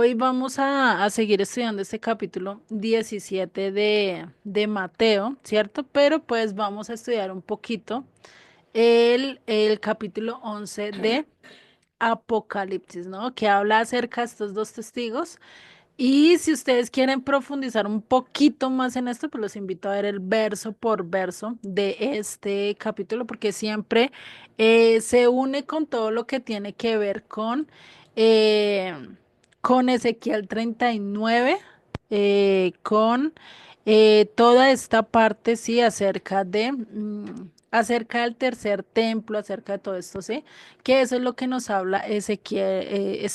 Hoy vamos a seguir estudiando este capítulo 17 de Mateo, ¿cierto? Pero pues vamos a estudiar un poquito el capítulo 11 de Apocalipsis, ¿no? Que habla acerca de estos dos testigos. Y si ustedes quieren profundizar un poquito más en esto, pues los invito a ver el verso por verso de este capítulo, porque siempre se une con todo lo que tiene que ver eh, con Ezequiel 39, con toda esta parte, sí, acerca acerca del tercer templo, acerca de todo esto, ¿sí? Que eso es lo que nos habla Ezequiel,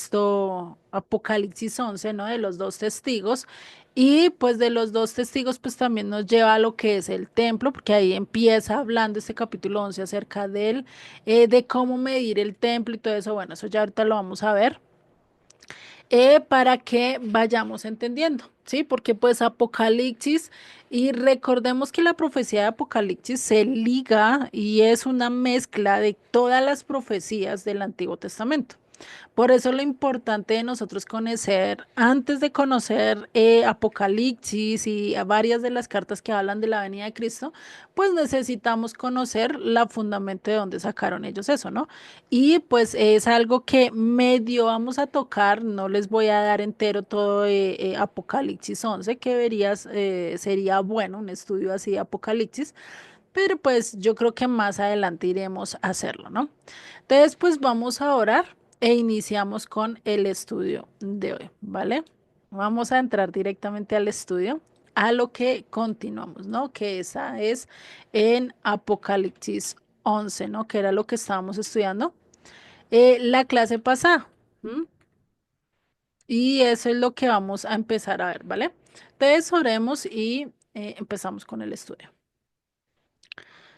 Apocalipsis 11, ¿no? De los dos testigos. Y pues de los dos testigos, pues también nos lleva a lo que es el templo, porque ahí empieza hablando este capítulo 11 acerca de cómo medir el templo y todo eso. Bueno, eso ya ahorita lo vamos a ver para que vayamos entendiendo, ¿sí? Porque pues Apocalipsis, y recordemos que la profecía de Apocalipsis se liga y es una mezcla de todas las profecías del Antiguo Testamento. Por eso lo importante de nosotros conocer, antes de conocer Apocalipsis y a varias de las cartas que hablan de la venida de Cristo, pues necesitamos conocer la fundamento de dónde sacaron ellos eso, ¿no? Y pues es algo que medio vamos a tocar, no les voy a dar entero todo Apocalipsis 11, que verías, sería bueno un estudio así de Apocalipsis, pero pues yo creo que más adelante iremos a hacerlo, ¿no? Entonces, pues vamos a orar e iniciamos con el estudio de hoy, ¿vale? Vamos a entrar directamente al estudio, a lo que continuamos, ¿no? Que esa es en Apocalipsis 11, ¿no? Que era lo que estábamos estudiando la clase pasada. ¿M? Y eso es lo que vamos a empezar a ver, ¿vale? Entonces, oremos y empezamos con el estudio.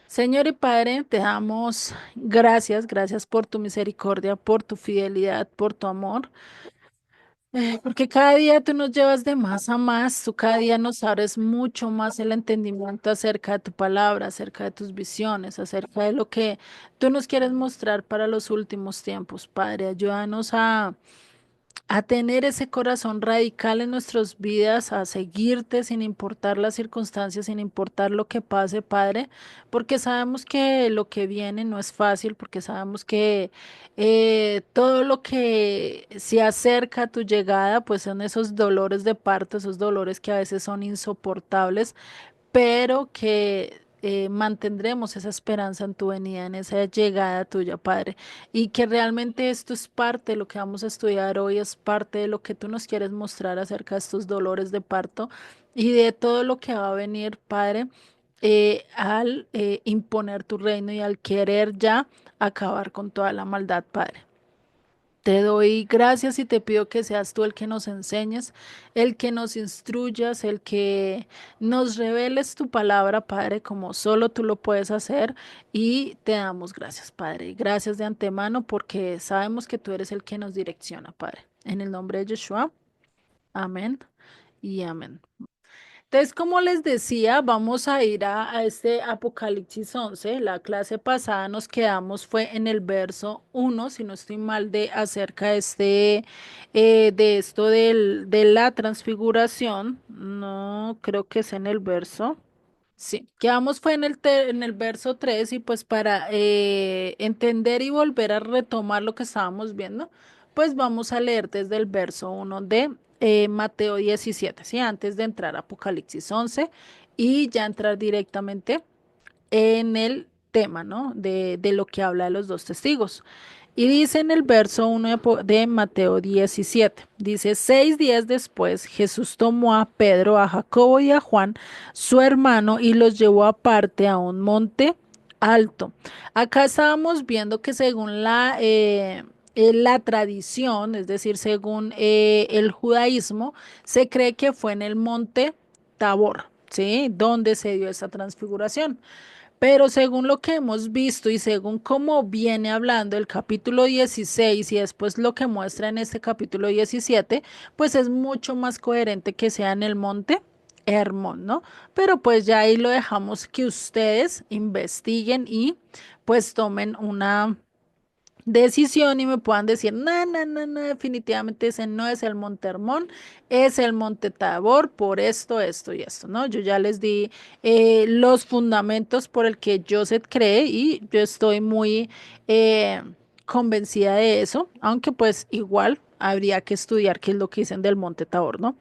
Señor y Padre, te damos gracias, gracias por tu misericordia, por tu fidelidad, por tu amor, porque cada día tú nos llevas de más a más, tú cada día nos abres mucho más el entendimiento acerca de tu palabra, acerca de tus visiones, acerca de lo que tú nos quieres mostrar para los últimos tiempos. Padre, ayúdanos a tener ese corazón radical en nuestras vidas, a seguirte sin importar las circunstancias, sin importar lo que pase, Padre, porque sabemos que lo que viene no es fácil, porque sabemos que todo lo que se acerca a tu llegada, pues son esos dolores de parto, esos dolores que a veces son insoportables, pero que mantendremos esa esperanza en tu venida, en esa llegada tuya, Padre, y que realmente esto es parte de lo que vamos a estudiar hoy, es parte de lo que tú nos quieres mostrar acerca de estos dolores de parto y de todo lo que va a venir, Padre, al imponer tu reino y al querer ya acabar con toda la maldad, Padre. Te doy gracias y te pido que seas tú el que nos enseñes, el que nos instruyas, el que nos reveles tu palabra, Padre, como solo tú lo puedes hacer. Y te damos gracias, Padre. Gracias de antemano porque sabemos que tú eres el que nos direcciona, Padre. En el nombre de Yeshua, amén y amén. Entonces, como les decía, vamos a ir a este Apocalipsis 11. La clase pasada nos quedamos, fue en el verso 1, si no estoy mal, de acerca de esto de la transfiguración. No, creo que es en el verso. Sí, quedamos fue en el verso 3 y pues para entender y volver a retomar lo que estábamos viendo, pues vamos a leer desde el verso 1 de Mateo 17, ¿sí? Antes de entrar a Apocalipsis 11 y ya entrar directamente en el tema, ¿no? De lo que habla de los dos testigos. Y dice en el verso 1 de Mateo 17, dice, 6 días después Jesús tomó a Pedro, a Jacobo y a Juan, su hermano, y los llevó aparte a un monte alto. Acá estábamos viendo que según la tradición, es decir, según el judaísmo, se cree que fue en el monte Tabor, ¿sí? Donde se dio esa transfiguración. Pero según lo que hemos visto y según cómo viene hablando el capítulo 16 y después lo que muestra en este capítulo 17, pues es mucho más coherente que sea en el monte Hermón, ¿no? Pero pues ya ahí lo dejamos que ustedes investiguen y pues tomen decisión y me puedan decir, no, no, no, no, definitivamente ese no es el Monte Hermón, es el Monte Tabor por esto y esto, ¿no? Yo ya les di los fundamentos por el que Joseph cree y yo estoy muy eh, convencida de eso, aunque pues igual habría que estudiar qué es lo que dicen del Monte Tabor, ¿no?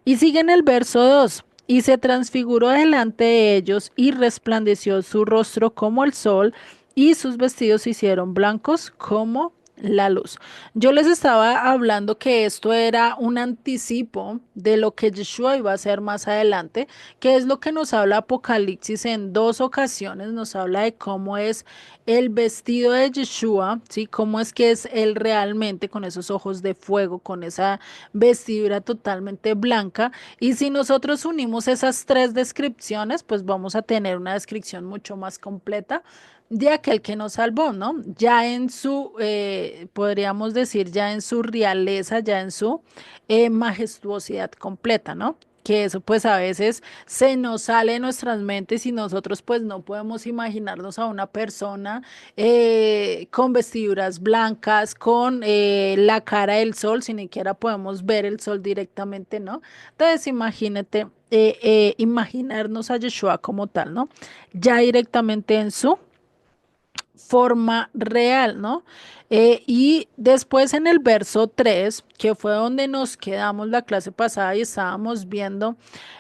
Y sigue en el verso 2. Y se transfiguró delante de ellos y resplandeció su rostro como el sol y sus vestidos se hicieron blancos como la luz. Yo les estaba hablando que esto era un anticipo de lo que Yeshua iba a hacer más adelante, que es lo que nos habla Apocalipsis en dos ocasiones, nos habla de cómo es el vestido de Yeshua, ¿sí? Cómo es que es él realmente con esos ojos de fuego, con esa vestidura totalmente blanca. Y si nosotros unimos esas tres descripciones, pues vamos a tener una descripción mucho más completa de aquel que nos salvó, ¿no? Ya en su, podríamos decir, ya en su realeza, ya en su majestuosidad completa, ¿no? Que eso pues a veces se nos sale de nuestras mentes y nosotros pues no podemos imaginarnos a una persona con vestiduras blancas, con la cara del sol, si ni siquiera podemos ver el sol directamente, ¿no? Entonces imagínate, imaginarnos a Yeshua como tal, ¿no? Ya directamente en su forma real, ¿no? Y después en el verso 3 que fue donde nos quedamos la clase pasada y estábamos viendo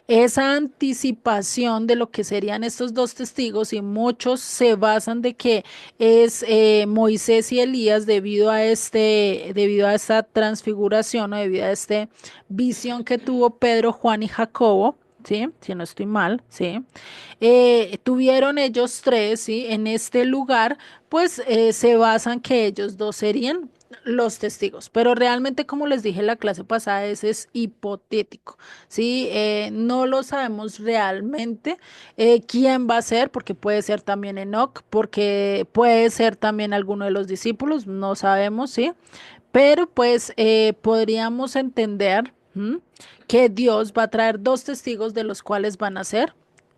esa anticipación de lo que serían estos dos testigos y muchos se basan de que es Moisés y Elías debido a esta transfiguración o debido a esta visión que tuvo Pedro, Juan y Jacobo. Sí, si no estoy mal, sí. Tuvieron ellos tres, sí, en este lugar pues se basan que ellos dos serían los testigos, pero realmente como les dije en la clase pasada, ese es hipotético, ¿sí? No lo sabemos realmente quién va a ser, porque puede ser también Enoch, porque puede ser también alguno de los discípulos, no sabemos, ¿sí? Pero pues podríamos entender que Dios va a traer dos testigos de los cuales van a ser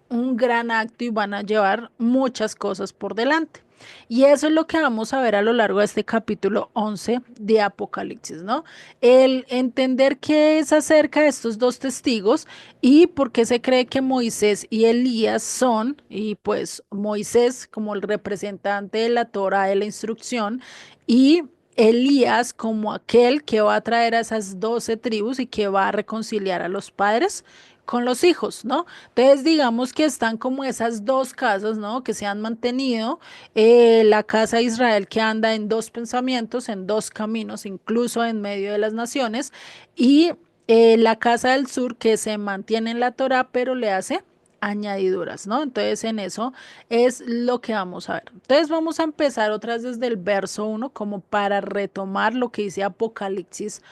un gran acto y van a llevar muchas cosas por delante. Y eso es lo que vamos a ver a lo largo de este capítulo 11 de Apocalipsis, ¿no? El entender qué es acerca de estos dos testigos y por qué se cree que Moisés y Elías son, y pues Moisés como el representante de la Torah de la instrucción y Elías como aquel que va a traer a esas 12 tribus y que va a reconciliar a los padres con los hijos, ¿no? Entonces, digamos que están como esas dos casas, ¿no? Que se han mantenido, la casa de Israel que anda en dos pensamientos, en dos caminos, incluso en medio de las naciones, y la casa del sur que se mantiene en la Torá, pero le hace añadiduras, ¿no? Entonces, en eso es lo que vamos a ver. Entonces, vamos a empezar otra vez desde el verso 1 como para retomar lo que dice Apocalipsis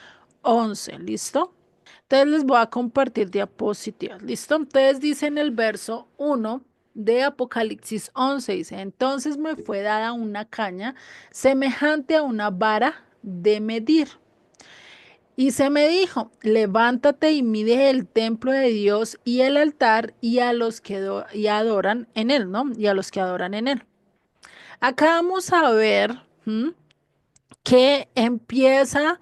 11, ¿listo? Entonces les voy a compartir diapositivas. ¿Listo? Entonces dice en el verso 1 de Apocalipsis 11, dice, entonces me fue dada una caña semejante a una vara de medir. Y se me dijo, levántate y mide el templo de Dios y el altar y a los que y adoran en él, ¿no? Y a los que adoran en él. Acá vamos a ver, que empieza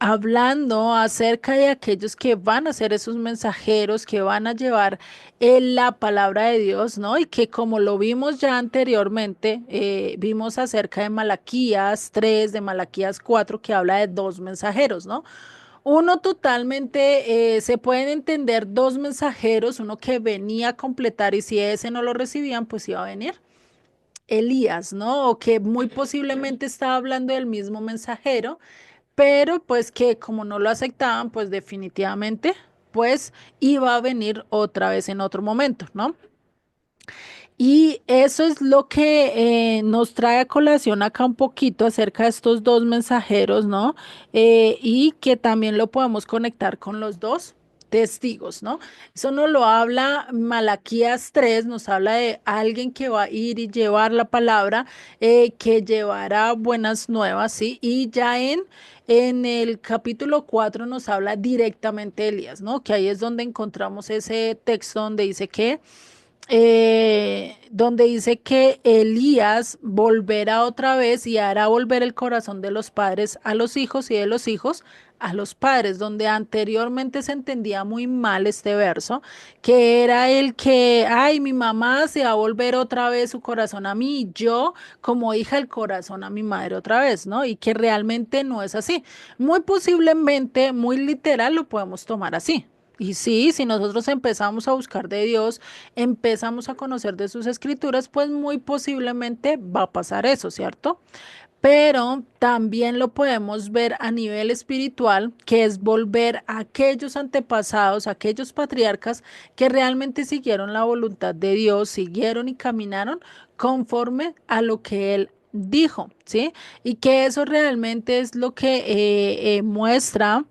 hablando acerca de aquellos que van a ser esos mensajeros, que van a llevar la palabra de Dios, ¿no? Y que como lo vimos ya anteriormente, vimos acerca de Malaquías 3, de Malaquías 4, que habla de dos mensajeros, ¿no? Uno totalmente, se pueden entender dos mensajeros, uno que venía a completar y si ese no lo recibían, pues iba a venir Elías, ¿no? O que muy posiblemente estaba hablando del mismo mensajero, pero pues que como no lo aceptaban, pues definitivamente, pues iba a venir otra vez en otro momento, ¿no? Y eso es lo que nos trae a colación acá un poquito acerca de estos dos mensajeros, ¿no? Y que también lo podemos conectar con los dos testigos, ¿no? Eso nos lo habla Malaquías 3, nos habla de alguien que va a ir y llevar la palabra, que llevará buenas nuevas, ¿sí? Y ya en el capítulo 4 nos habla directamente de Elías, ¿no? Que ahí es donde encontramos ese texto donde dice que donde dice que Elías volverá otra vez y hará volver el corazón de los padres a los hijos y de los hijos a los padres, donde anteriormente se entendía muy mal este verso, que era el que, ay, mi mamá se va a volver otra vez su corazón a mí y yo como hija el corazón a mi madre otra vez, ¿no? Y que realmente no es así. Muy posiblemente, muy literal, lo podemos tomar así. Y sí, si nosotros empezamos a buscar de Dios, empezamos a conocer de sus escrituras, pues muy posiblemente va a pasar eso, ¿cierto? Pero también lo podemos ver a nivel espiritual, que es volver a aquellos antepasados, a aquellos patriarcas que realmente siguieron la voluntad de Dios, siguieron y caminaron conforme a lo que Él dijo, ¿sí? Y que eso realmente es lo que muestra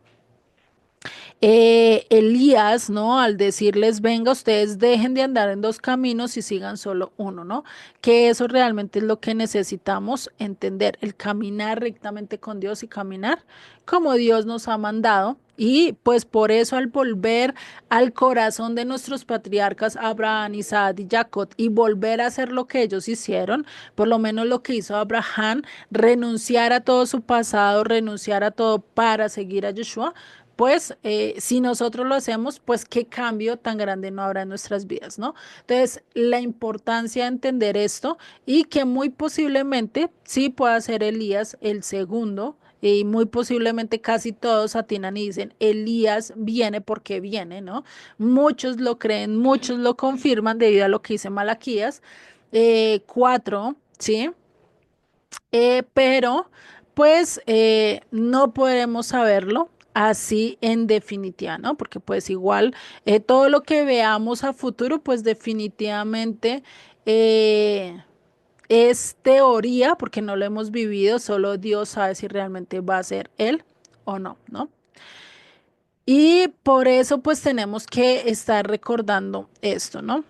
Elías, ¿no? Al decirles, venga, ustedes dejen de andar en dos caminos y sigan solo uno, ¿no? Que eso realmente es lo que necesitamos entender, el caminar rectamente con Dios y caminar como Dios nos ha mandado. Y pues por eso al volver al corazón de nuestros patriarcas Abraham, Isaac y Jacob y volver a hacer lo que ellos hicieron, por lo menos lo que hizo Abraham, renunciar a todo su pasado, renunciar a todo para seguir a Yeshua, pues si nosotros lo hacemos, pues qué cambio tan grande no habrá en nuestras vidas, ¿no? Entonces, la importancia de entender esto y que muy posiblemente sí pueda ser Elías el segundo. Y muy posiblemente casi todos atinan y dicen, Elías viene porque viene, ¿no? Muchos lo creen, muchos lo confirman debido a lo que dice Malaquías 4, ¿sí? Pero pues no podemos saberlo así en definitiva, ¿no? Porque pues igual todo lo que veamos a futuro, pues definitivamente eh, es teoría, porque no lo hemos vivido, solo Dios sabe si realmente va a ser Él o no, ¿no? Y por eso pues tenemos que estar recordando esto, ¿no?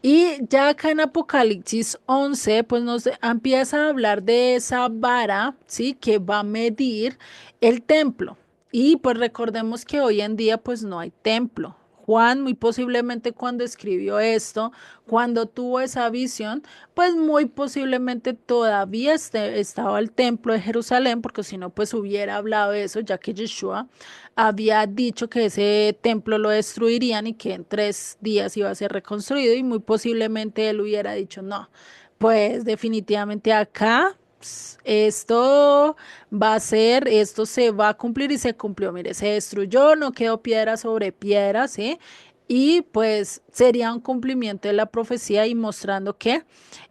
Y ya acá en Apocalipsis 11, pues nos empieza a hablar de esa vara, ¿sí? Que va a medir el templo. Y pues recordemos que hoy en día pues no hay templo. Juan, muy posiblemente cuando escribió esto, cuando tuvo esa visión, pues muy posiblemente todavía estaba el templo de Jerusalén, porque si no, pues hubiera hablado de eso, ya que Yeshua había dicho que ese templo lo destruirían y que en 3 días iba a ser reconstruido y muy posiblemente él hubiera dicho, no, pues definitivamente acá esto va a ser, esto se va a cumplir y se cumplió, mire, se destruyó, no quedó piedra sobre piedra, ¿sí? Y pues sería un cumplimiento de la profecía y mostrando que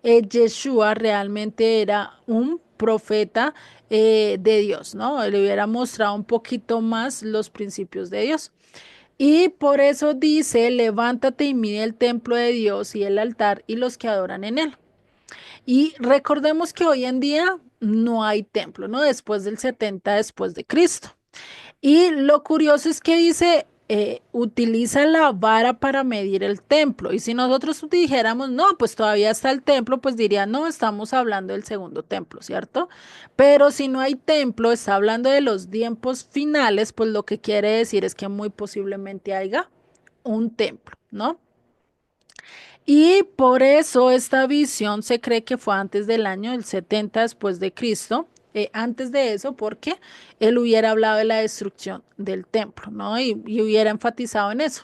Yeshua realmente era un profeta de Dios, ¿no? Le hubiera mostrado un poquito más los principios de Dios. Y por eso dice, levántate y mide el templo de Dios y el altar y los que adoran en él. Y recordemos que hoy en día no hay templo, ¿no? Después del 70 después de Cristo. Y lo curioso es que dice, utiliza la vara para medir el templo. Y si nosotros dijéramos, no, pues todavía está el templo, pues diría, no, estamos hablando del segundo templo, ¿cierto? Pero si no hay templo, está hablando de los tiempos finales, pues lo que quiere decir es que muy posiblemente haya un templo, ¿no? Y por eso esta visión se cree que fue antes del año del 70 después de Cristo. Antes de eso, porque él hubiera hablado de la destrucción del templo, ¿no? Y hubiera enfatizado en eso.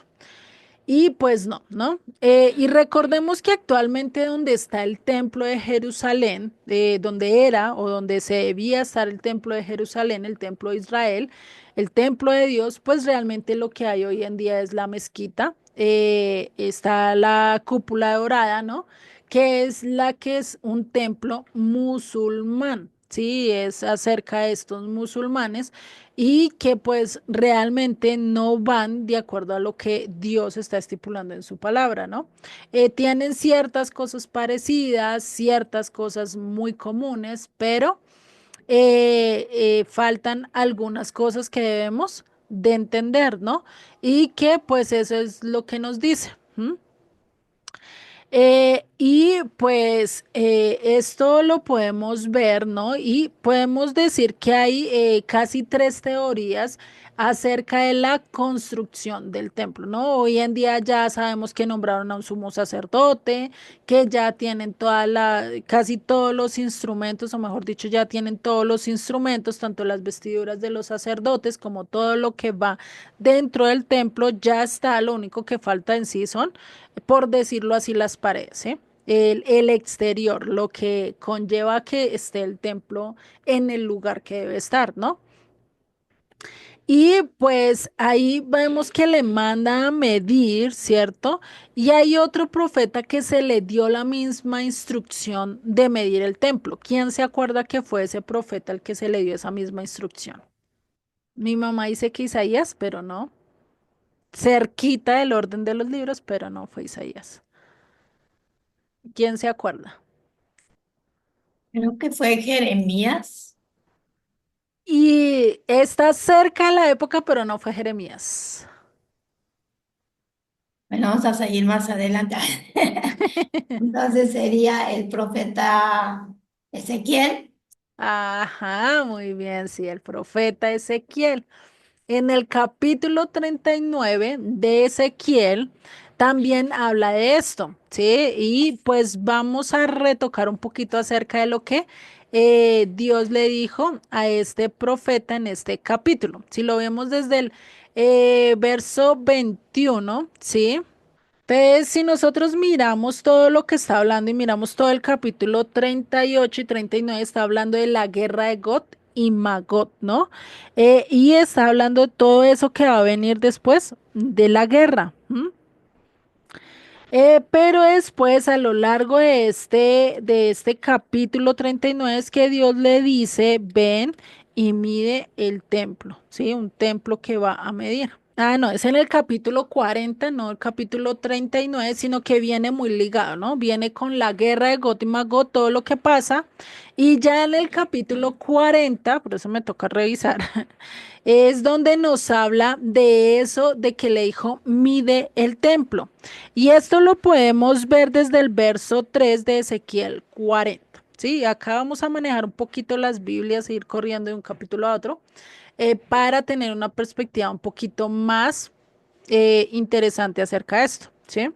Y pues no, ¿no? Y recordemos que actualmente donde está el templo de Jerusalén, donde era o donde se debía estar el templo de Jerusalén, el templo de Israel, el templo de Dios, pues realmente lo que hay hoy en día es la mezquita, está la cúpula dorada, ¿no? Que es la que es un templo musulmán. Sí, es acerca de estos musulmanes y que pues realmente no van de acuerdo a lo que Dios está estipulando en su palabra, ¿no? Tienen ciertas cosas parecidas, ciertas cosas muy comunes, pero faltan algunas cosas que debemos de entender, ¿no? Y que pues eso es lo que nos dice. ¿M? Y pues esto lo podemos ver, ¿no? Y podemos decir que hay casi tres teorías acerca de la construcción del templo, ¿no? Hoy en día ya sabemos que nombraron a un sumo sacerdote, que ya tienen casi todos los instrumentos, o mejor dicho, ya tienen todos los instrumentos, tanto las vestiduras de los sacerdotes como todo lo que va dentro del templo ya está, lo único que falta en sí son, por decirlo así, las paredes, ¿sí? El exterior, lo que conlleva que esté el templo en el lugar que debe estar, ¿no? Y pues ahí vemos que le manda a medir, ¿cierto? Y hay otro profeta que se le dio la misma instrucción de medir el templo. ¿Quién se acuerda que fue ese profeta el que se le dio esa misma instrucción? Mi mamá dice que Isaías, pero no. Cerquita del orden de los libros, pero no fue Isaías. ¿Quién se acuerda? Creo que fue Jeremías. Y está cerca de la época, pero no fue Jeremías. Bueno, vamos a seguir más adelante. Entonces sería el profeta Ezequiel. Ajá, muy bien, sí, el profeta Ezequiel. En el capítulo 39 de Ezequiel también habla de esto, ¿sí? Y pues vamos a retocar un poquito acerca de lo que Dios le dijo a este profeta en este capítulo. Si lo vemos desde el verso 21, ¿sí? Entonces, si nosotros miramos todo lo que está hablando y miramos todo el capítulo 38 y 39, está hablando de la guerra de Gog y Magog, ¿no? Y está hablando de todo eso que va a venir después de la guerra. ¿M? Pero después, a lo largo de este capítulo 39, es que Dios le dice, ven y mide el templo, ¿sí? Un templo que va a medir. Ah, no, es en el capítulo 40, no el capítulo 39, sino que viene muy ligado, ¿no? Viene con la guerra de Gog y Magog, todo lo que pasa. Y ya en el capítulo 40, por eso me toca revisar, es donde nos habla de eso, de que le dijo, mide el templo. Y esto lo podemos ver desde el verso 3 de Ezequiel 40. Sí, acá vamos a manejar un poquito las Biblias e ir corriendo de un capítulo a otro para tener una perspectiva un poquito más interesante acerca de esto, ¿sí?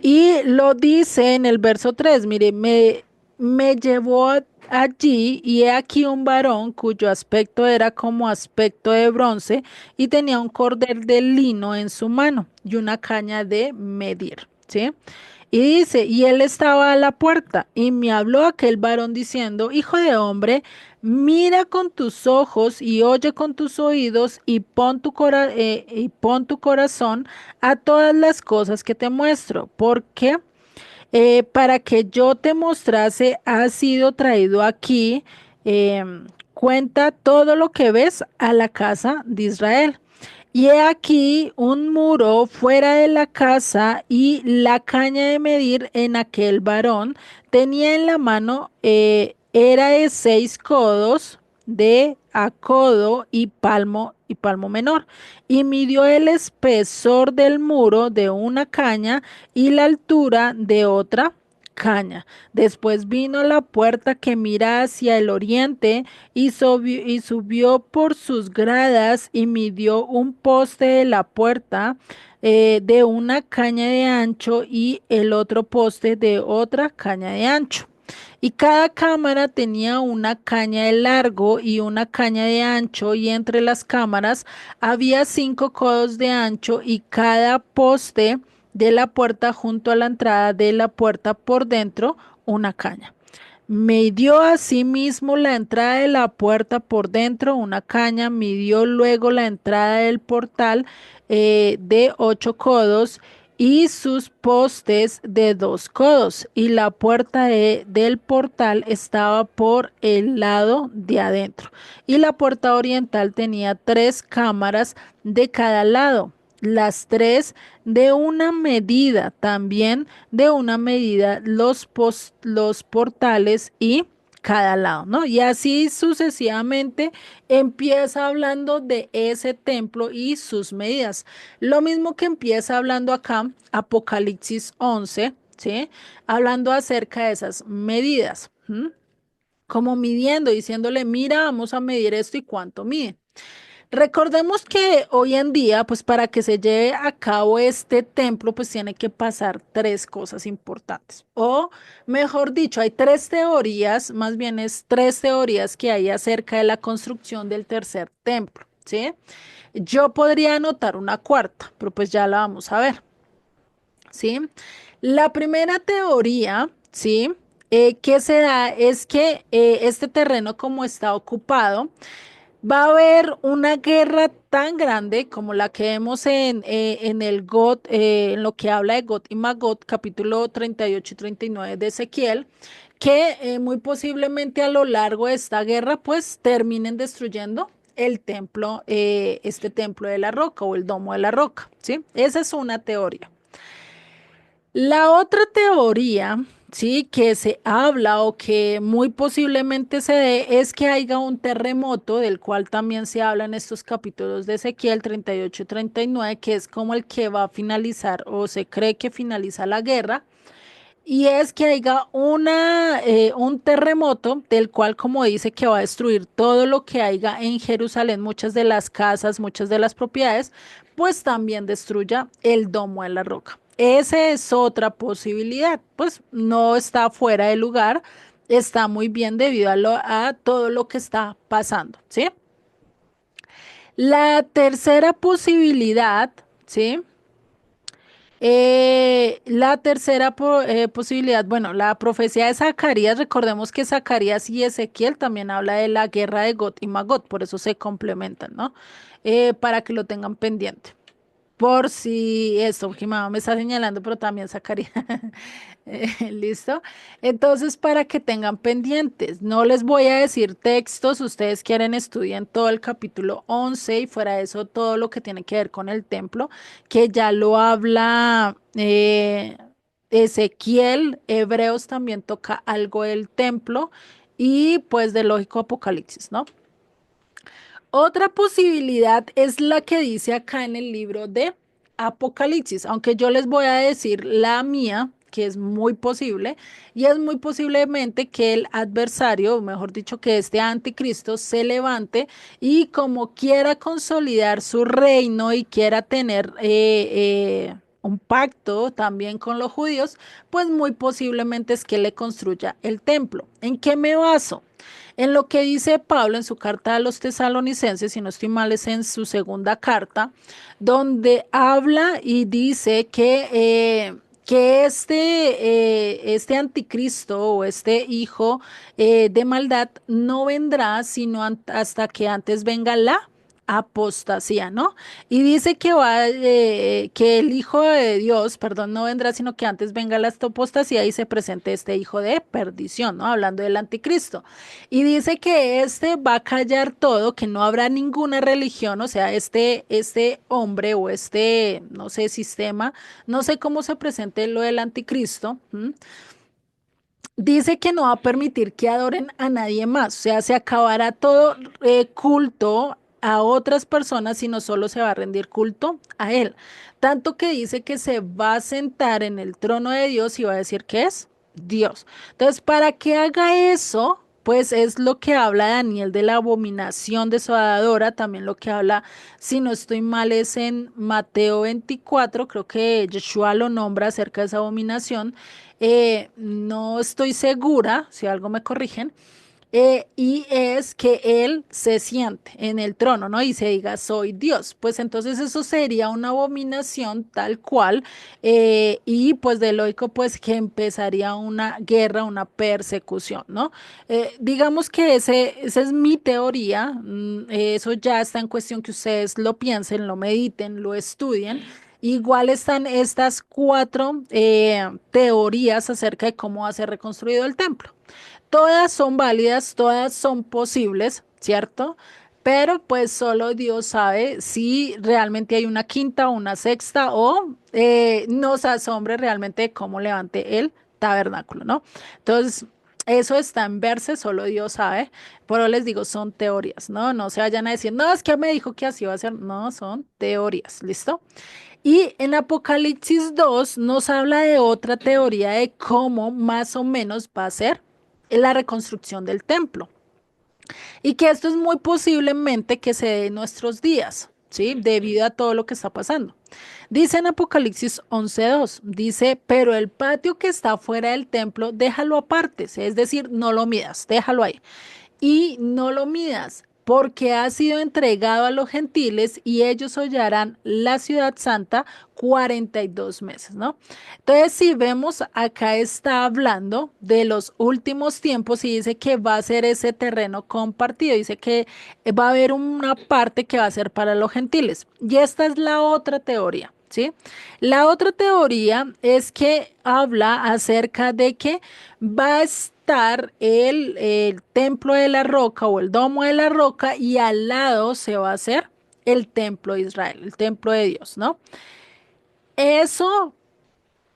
Y lo dice en el verso 3, mire, me llevó allí y he aquí un varón cuyo aspecto era como aspecto de bronce y tenía un cordel de lino en su mano y una caña de medir, ¿sí? Y dice, y él estaba a la puerta y me habló aquel varón diciendo, hijo de hombre, mira con tus ojos y oye con tus oídos y pon tu corazón a todas las cosas que te muestro, porque para que yo te mostrase, has sido traído aquí. Cuenta todo lo que ves a la casa de Israel. Y he aquí un muro fuera de la casa y la caña de medir en aquel varón tenía en la mano, era de 6 codos de a codo y palmo menor. Y midió el espesor del muro de una caña y la altura de otra caña. Después vino la puerta que mira hacia el oriente y subió por sus gradas y midió un poste de la puerta de una caña de ancho y el otro poste de otra caña de ancho. Y cada cámara tenía una caña de largo y una caña de ancho, y entre las cámaras había 5 codos de ancho, y cada poste de la puerta junto a la entrada de la puerta por dentro una caña. Midió asimismo la entrada de la puerta por dentro una caña, midió luego la entrada del portal de 8 codos y sus postes de 2 codos, y la puerta del portal estaba por el lado de adentro, y la puerta oriental tenía 3 cámaras de cada lado, las tres de una medida, también de una medida los portales y cada lado, ¿no? Y así sucesivamente empieza hablando de ese templo y sus medidas. Lo mismo que empieza hablando acá, Apocalipsis 11, ¿sí? Hablando acerca de esas medidas, ¿m? Como midiendo, diciéndole, mira, vamos a medir esto y cuánto mide. Recordemos que hoy en día, pues para que se lleve a cabo este templo, pues tiene que pasar tres cosas importantes. O mejor dicho, hay tres teorías, más bien es tres teorías que hay acerca de la construcción del tercer templo, ¿sí? Yo podría anotar una cuarta, pero pues ya la vamos a ver, ¿sí? La primera teoría, ¿sí? Que se da es que este terreno como está ocupado, va a haber una guerra tan grande como la que vemos en el God, en lo que habla de God y Magog, capítulo 38 y 39 de Ezequiel, que muy posiblemente a lo largo de esta guerra, pues terminen destruyendo el templo, este templo de la roca o el domo de la roca, ¿sí? Esa es una teoría. La otra teoría, sí, que se habla o que muy posiblemente se dé es que haya un terremoto, del cual también se habla en estos capítulos de Ezequiel 38 y 39, que es como el que va a finalizar o se cree que finaliza la guerra. Y es que haya un terremoto del cual, como dice, que va a destruir todo lo que haya en Jerusalén, muchas de las casas, muchas de las propiedades, pues también destruya el domo de la roca. Esa es otra posibilidad, pues no está fuera de lugar, está muy bien debido a todo lo que está pasando, ¿sí? La tercera posibilidad, ¿sí? La tercera posibilidad, bueno, la profecía de Zacarías, recordemos que Zacarías y Ezequiel también habla de la guerra de Gog y Magog, por eso se complementan, ¿no? Para que lo tengan pendiente. Por si esto, que mi mamá me está señalando, pero también Zacarías. ¿Listo? Entonces, para que tengan pendientes, no les voy a decir textos, ustedes quieren estudien todo el capítulo 11 y fuera de eso todo lo que tiene que ver con el templo, que ya lo habla Ezequiel, Hebreos también toca algo del templo y pues de lógico Apocalipsis, ¿no? Otra posibilidad es la que dice acá en el libro de Apocalipsis, aunque yo les voy a decir la mía, que es muy posible, y es muy posiblemente que el adversario, o mejor dicho, que este anticristo se levante y como quiera consolidar su reino y quiera tener un pacto también con los judíos, pues muy posiblemente es que le construya el templo. ¿En qué me baso? En lo que dice Pablo en su carta a los tesalonicenses, si no estoy mal, es en su segunda carta, donde habla y dice que este anticristo o este hijo de maldad no vendrá sino hasta que antes venga la apostasía, ¿no? Y dice que que el Hijo de Dios, perdón, no vendrá, sino que antes venga la apostasía y se presente este hijo de perdición, ¿no? Hablando del anticristo. Y dice que este va a callar todo, que no habrá ninguna religión, o sea, este hombre o este, no sé, sistema, no sé cómo se presente lo del anticristo. ¿M? Dice que no va a permitir que adoren a nadie más, o sea, se acabará todo culto a otras personas, sino solo se va a rendir culto a él. Tanto que dice que se va a sentar en el trono de Dios y va a decir que es Dios. Entonces, para que haga eso, pues es lo que habla Daniel de la abominación desoladora, también lo que habla, si no estoy mal, es en Mateo 24, creo que Yeshua lo nombra acerca de esa abominación. No estoy segura, si algo me corrigen, y es que él se siente en el trono, ¿no? Y se diga, soy Dios. Pues entonces eso sería una abominación tal cual, y pues de lógico, pues que empezaría una guerra, una persecución, ¿no? Digamos que esa es mi teoría, eso ya está en cuestión que ustedes lo piensen, lo mediten, lo estudien. Igual están estas cuatro teorías acerca de cómo va a ser reconstruido el templo. Todas son válidas, todas son posibles, ¿cierto? Pero pues solo Dios sabe si realmente hay una quinta o una sexta o nos asombre realmente cómo levante el tabernáculo, ¿no? Entonces, eso está en verse, solo Dios sabe. Pero les digo, son teorías, ¿no? No se vayan a decir, no, es que me dijo que así va a ser. No, son teorías, ¿listo? Y en Apocalipsis 2 nos habla de otra teoría de cómo más o menos va a ser la reconstrucción del templo. Y que esto es muy posiblemente que se dé en nuestros días, ¿sí? Debido a todo lo que está pasando. Dice en Apocalipsis 11:2, dice, pero el patio que está fuera del templo, déjalo aparte, es decir, no lo midas, déjalo ahí y no lo midas, porque ha sido entregado a los gentiles y ellos hollarán la ciudad santa 42 meses, ¿no? Entonces, si vemos, acá está hablando de los últimos tiempos y dice que va a ser ese terreno compartido, dice que va a haber una parte que va a ser para los gentiles. Y esta es la otra teoría. ¿Sí? La otra teoría es que habla acerca de que va a estar el templo de la roca o el domo de la roca y al lado se va a hacer el templo de Israel, el templo de Dios, ¿no? Eso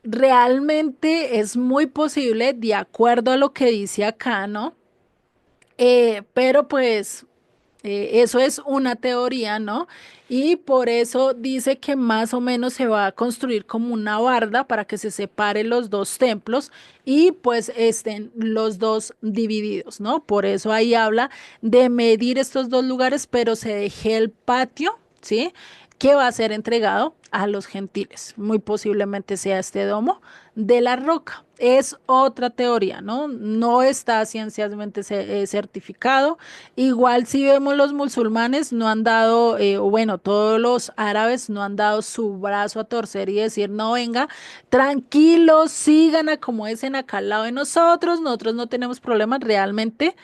realmente es muy posible de acuerdo a lo que dice acá, ¿no? Pero pues eso es una teoría, ¿no? Y por eso dice que más o menos se va a construir como una barda para que se separen los dos templos y pues estén los dos divididos, ¿no? Por eso ahí habla de medir estos dos lugares, pero se deje el patio, ¿sí? Que va a ser entregado a los gentiles. Muy posiblemente sea este domo de la roca. Es otra teoría, ¿no? No está ciencialmente certificado. Igual si vemos los musulmanes no han dado, o bueno, todos los árabes no han dado su brazo a torcer y decir, no, venga, tranquilos, sigan a como dicen acá al lado de nosotros, nosotros no tenemos problemas, realmente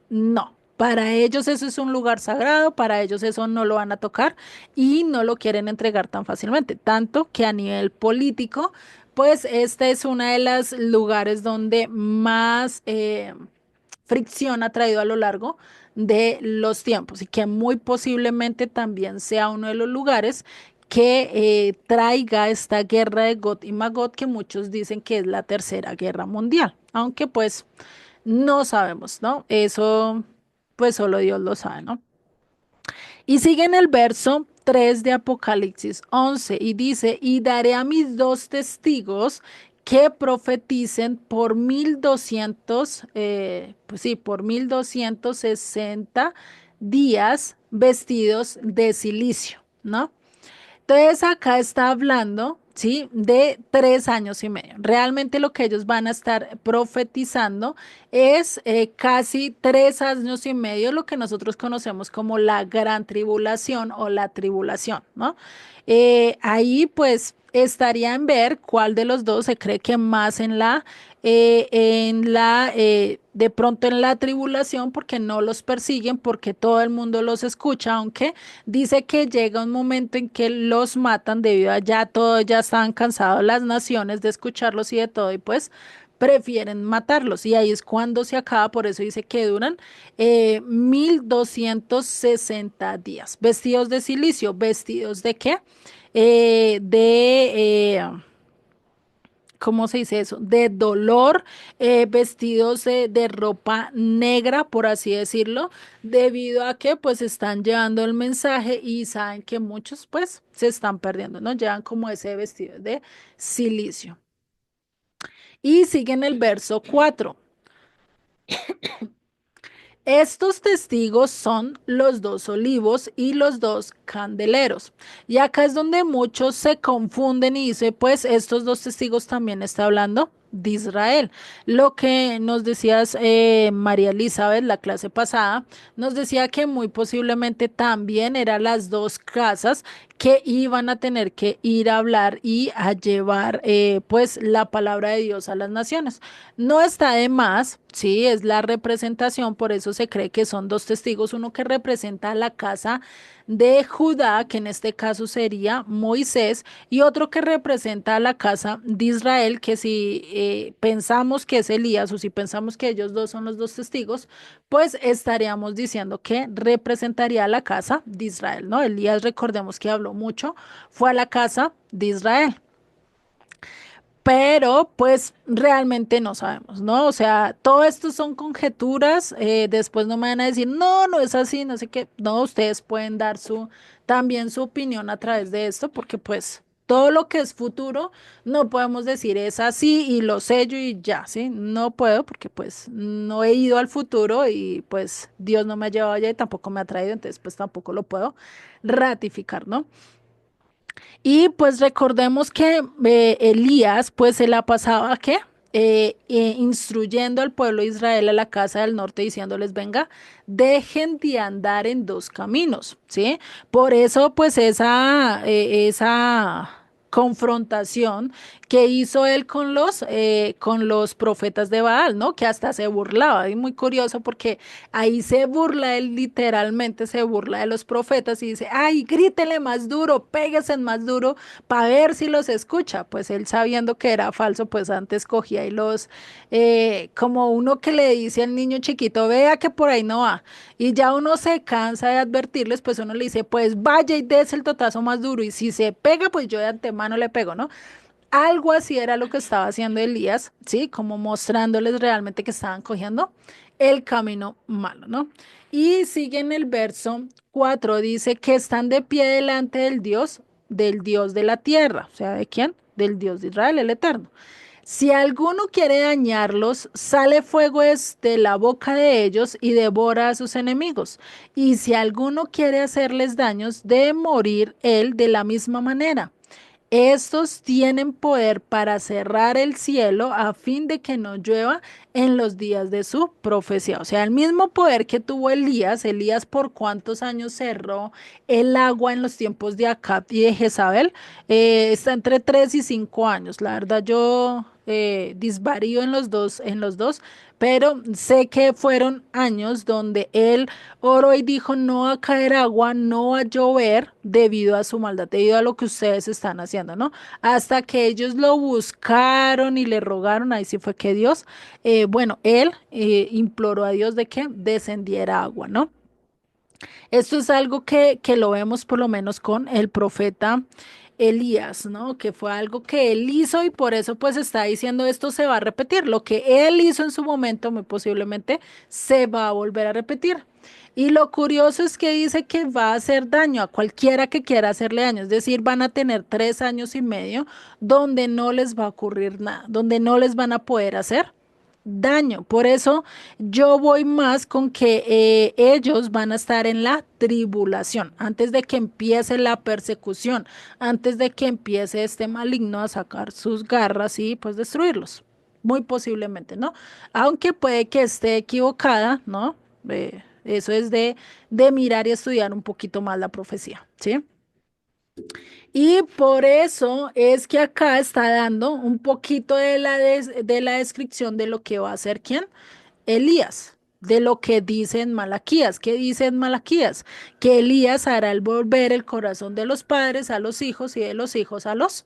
no. Para ellos eso es un lugar sagrado, para ellos eso no lo van a tocar y no lo quieren entregar tan fácilmente. Tanto que a nivel político, pues este es uno de los lugares donde más fricción ha traído a lo largo de los tiempos y que muy posiblemente también sea uno de los lugares que traiga esta guerra de Gog y Magog que muchos dicen que es la tercera guerra mundial, aunque pues no sabemos, ¿no? Eso pues solo Dios lo sabe, ¿no? Y sigue en el verso 3 de Apocalipsis 11 y dice, y daré a mis dos testigos que profeticen por 1200, pues sí, por 1260 días vestidos de silicio, ¿no? Entonces acá está hablando, ¿sí? De 3 años y medio. Realmente lo que ellos van a estar profetizando es casi 3 años y medio, lo que nosotros conocemos como la gran tribulación o la tribulación, ¿no? Ahí pues estaría en ver cuál de los dos se cree que más de pronto en la tribulación, porque no los persiguen, porque todo el mundo los escucha, aunque dice que llega un momento en que los matan debido a ya todo, ya estaban cansados las naciones de escucharlos y de todo, y pues prefieren matarlos. Y ahí es cuando se acaba, por eso dice que duran 1260 días. Vestidos de silicio, ¿vestidos de qué? ¿Cómo se dice eso? De dolor, vestidos de ropa negra, por así decirlo, debido a que pues están llevando el mensaje y saben que muchos pues se están perdiendo, ¿no? Llevan como ese vestido de silicio. Y siguen el verso 4. Estos testigos son los dos olivos y los dos candeleros. Y acá es donde muchos se confunden y dicen, pues estos dos testigos también está hablando de Israel. Lo que nos decías, María Elizabeth, la clase pasada, nos decía que muy posiblemente también eran las dos casas que iban a tener que ir a hablar y a llevar pues la palabra de Dios a las naciones. No está de más, sí, es la representación, por eso se cree que son dos testigos, uno que representa a la casa de Judá, que en este caso sería Moisés, y otro que representa a la casa de Israel, que si pensamos que es Elías o si pensamos que ellos dos son los dos testigos, pues estaríamos diciendo que representaría a la casa de Israel, ¿no? Elías, recordemos que habló mucho, fue a la casa de Israel. Pero pues realmente no sabemos, ¿no? O sea, todo esto son conjeturas, después no me van a decir, no, no es así, no sé qué, no, ustedes pueden dar también su opinión a través de esto, porque pues Todo lo que es futuro, no podemos decir es así y lo sello y ya, ¿sí? No puedo porque pues no he ido al futuro y pues Dios no me ha llevado allá y tampoco me ha traído, entonces pues tampoco lo puedo ratificar, ¿no? Y pues recordemos que Elías pues se la pasaba, ¿qué? Instruyendo al pueblo de Israel a la casa del norte diciéndoles, venga, dejen de andar en dos caminos, ¿sí? Por eso pues esa confrontación que hizo él con los profetas de Baal, ¿no? Que hasta se burlaba, y muy curioso porque ahí se burla, él literalmente se burla de los profetas y dice, ay, grítele más duro, péguese más duro para ver si los escucha. Pues él sabiendo que era falso, pues antes cogía y como uno que le dice al niño chiquito, vea que por ahí no va. Y ya uno se cansa de advertirles, pues uno le dice, pues vaya y des el totazo más duro. Y si se pega, pues yo de antemano le pego, ¿no? Algo así era lo que estaba haciendo Elías, ¿sí? Como mostrándoles realmente que estaban cogiendo el camino malo, ¿no? Y sigue en el verso 4 dice que están de pie delante del Dios de la tierra. O sea, ¿de quién? Del Dios de Israel, el Eterno. Si alguno quiere dañarlos, sale fuego de la boca de ellos y devora a sus enemigos. Y si alguno quiere hacerles daños, debe morir él de la misma manera. Estos tienen poder para cerrar el cielo a fin de que no llueva en los días de su profecía. O sea, el mismo poder que tuvo Elías, Elías por cuántos años cerró el agua en los tiempos de Acab y de Jezabel, está entre 3 y 5 años. La verdad, yo disvarío en los dos, pero sé que fueron años donde él oró y dijo, no va a caer agua, no va a llover debido a su maldad, debido a lo que ustedes están haciendo, ¿no? Hasta que ellos lo buscaron y le rogaron, ahí sí fue que Dios, bueno, él imploró a Dios de que descendiera agua, ¿no? Esto es algo que lo vemos por lo menos con el profeta Elías, ¿no? Que fue algo que él hizo y por eso pues está diciendo esto se va a repetir. Lo que él hizo en su momento muy posiblemente se va a volver a repetir. Y lo curioso es que dice que va a hacer daño a cualquiera que quiera hacerle daño, es decir, van a tener 3 años y medio donde no les va a ocurrir nada, donde no les van a poder hacer daño. Por eso yo voy más con que ellos van a estar en la tribulación, antes de que empiece la persecución, antes de que empiece este maligno a sacar sus garras y pues destruirlos. Muy posiblemente, ¿no? Aunque puede que esté equivocada, ¿no? Eso es de mirar y estudiar un poquito más la profecía, ¿sí? Y por eso es que acá está dando un poquito de la descripción de lo que va a hacer quién, Elías, de lo que dice en Malaquías. ¿Qué dice en Malaquías? Que Elías hará el volver el corazón de los padres a los hijos y de los hijos a los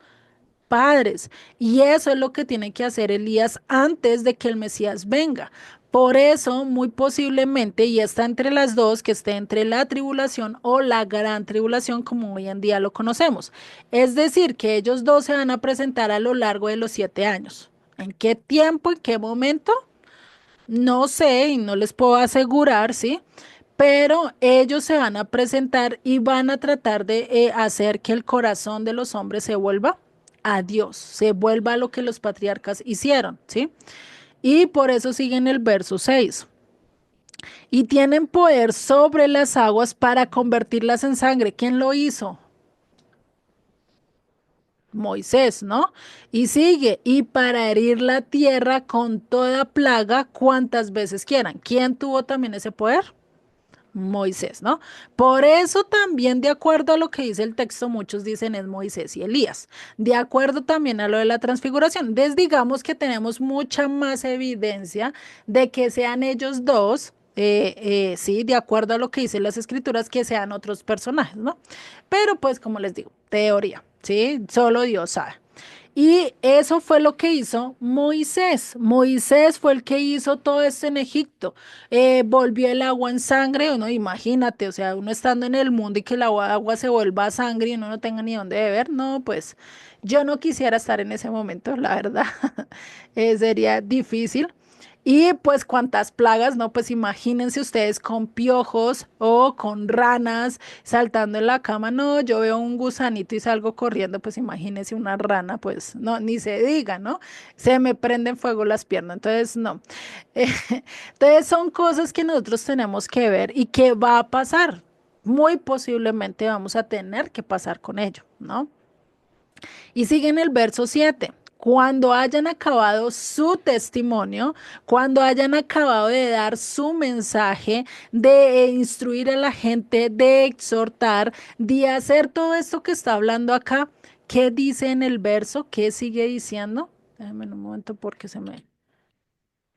padres. Y eso es lo que tiene que hacer Elías antes de que el Mesías venga. Por eso, muy posiblemente, y está entre las dos, que esté entre la tribulación o la gran tribulación, como hoy en día lo conocemos. Es decir, que ellos dos se van a presentar a lo largo de los 7 años. ¿En qué tiempo, en qué momento? No sé y no les puedo asegurar, ¿sí? Pero ellos se van a presentar y van a tratar de hacer que el corazón de los hombres se vuelva a Dios, se vuelva a lo que los patriarcas hicieron, ¿sí? Y por eso siguen el verso 6. Y tienen poder sobre las aguas para convertirlas en sangre. ¿Quién lo hizo? Moisés, ¿no? Y sigue, y para herir la tierra con toda plaga cuantas veces quieran. ¿Quién tuvo también ese poder? Moisés, ¿no? Por eso también, de acuerdo a lo que dice el texto, muchos dicen es Moisés y Elías. De acuerdo también a lo de la transfiguración. Entonces, digamos que tenemos mucha más evidencia de que sean ellos dos, sí, de acuerdo a lo que dicen las escrituras, que sean otros personajes, ¿no? Pero pues, como les digo, teoría, ¿sí? Solo Dios sabe. Y eso fue lo que hizo Moisés. Moisés fue el que hizo todo esto en Egipto. Volvió el agua en sangre, uno imagínate, o sea, uno estando en el mundo y que el agua se vuelva sangre y uno no tenga ni dónde beber, no, pues yo no quisiera estar en ese momento, la verdad. Sería difícil. Y pues cuántas plagas, ¿no? Pues imagínense ustedes con piojos o con ranas saltando en la cama. No, yo veo un gusanito y salgo corriendo, pues imagínense una rana, pues no, ni se diga, ¿no? Se me prenden fuego las piernas, entonces no. Eh, entonces son cosas que nosotros tenemos que ver y que va a pasar. Muy posiblemente vamos a tener que pasar con ello, ¿no? Y sigue en el verso 7. Cuando hayan acabado su testimonio, cuando hayan acabado de dar su mensaje, de instruir a la gente, de exhortar, de hacer todo esto que está hablando acá, ¿qué dice en el verso? ¿Qué sigue diciendo? Déjame un momento porque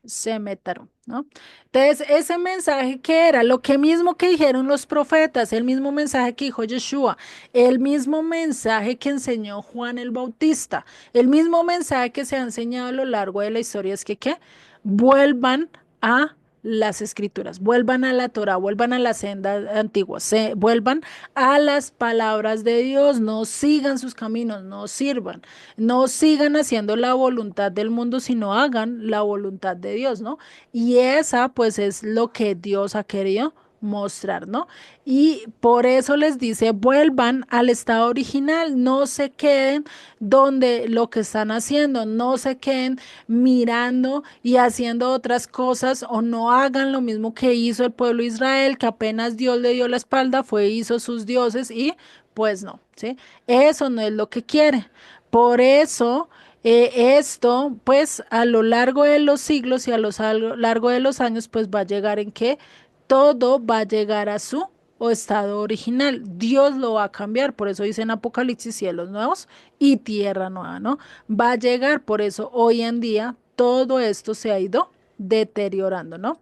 se metaron, ¿no? Entonces, ese mensaje que era lo que mismo que dijeron los profetas, el mismo mensaje que dijo Yeshua, el mismo mensaje que enseñó Juan el Bautista, el mismo mensaje que se ha enseñado a lo largo de la historia es que ¿qué? Vuelvan a las escrituras, vuelvan a la Torah, vuelvan a la senda antigua, vuelvan a las palabras de Dios, no sigan sus caminos, no sirvan, no sigan haciendo la voluntad del mundo, sino hagan la voluntad de Dios, ¿no? Y esa pues es lo que Dios ha querido mostrar, ¿no? Y por eso les dice, vuelvan al estado original, no se queden donde lo que están haciendo, no se queden mirando y haciendo otras cosas o no hagan lo mismo que hizo el pueblo de Israel, que apenas Dios le dio la espalda, hizo sus dioses y pues no, ¿sí? Eso no es lo que quiere. Por eso, esto, pues a lo largo de los siglos y a lo largo de los años, pues va a llegar en que todo va a llegar a su o estado original. Dios lo va a cambiar, por eso dice en Apocalipsis cielos nuevos y tierra nueva, ¿no? Va a llegar, por eso hoy en día todo esto se ha ido deteriorando, ¿no?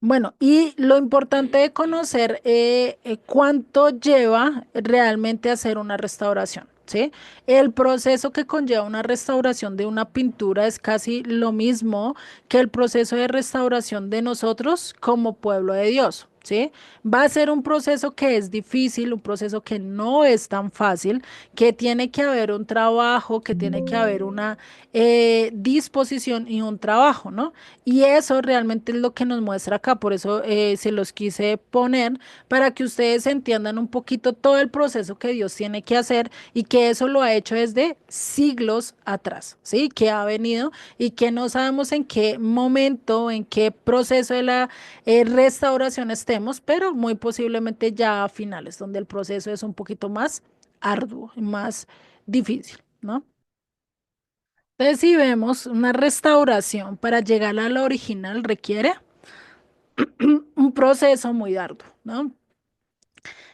Bueno, y lo importante de conocer cuánto lleva realmente hacer una restauración, ¿sí? El proceso que conlleva una restauración de una pintura es casi lo mismo que el proceso de restauración de nosotros como pueblo de Dios, ¿sí? Va a ser un proceso que es difícil, un proceso que no es tan fácil, que tiene que haber un trabajo, que tiene que haber una disposición y un trabajo, ¿no? Y eso realmente es lo que nos muestra acá, por eso se los quise poner para que ustedes entiendan un poquito todo el proceso que Dios tiene que hacer y que eso lo ha hecho desde siglos atrás, ¿sí? Que ha venido y que no sabemos en qué momento, en qué proceso de la restauración estemos, pero muy posiblemente ya a finales, donde el proceso es un poquito más arduo, más difícil, ¿no? Entonces, si vemos una restauración para llegar a la original requiere un proceso muy arduo, ¿no?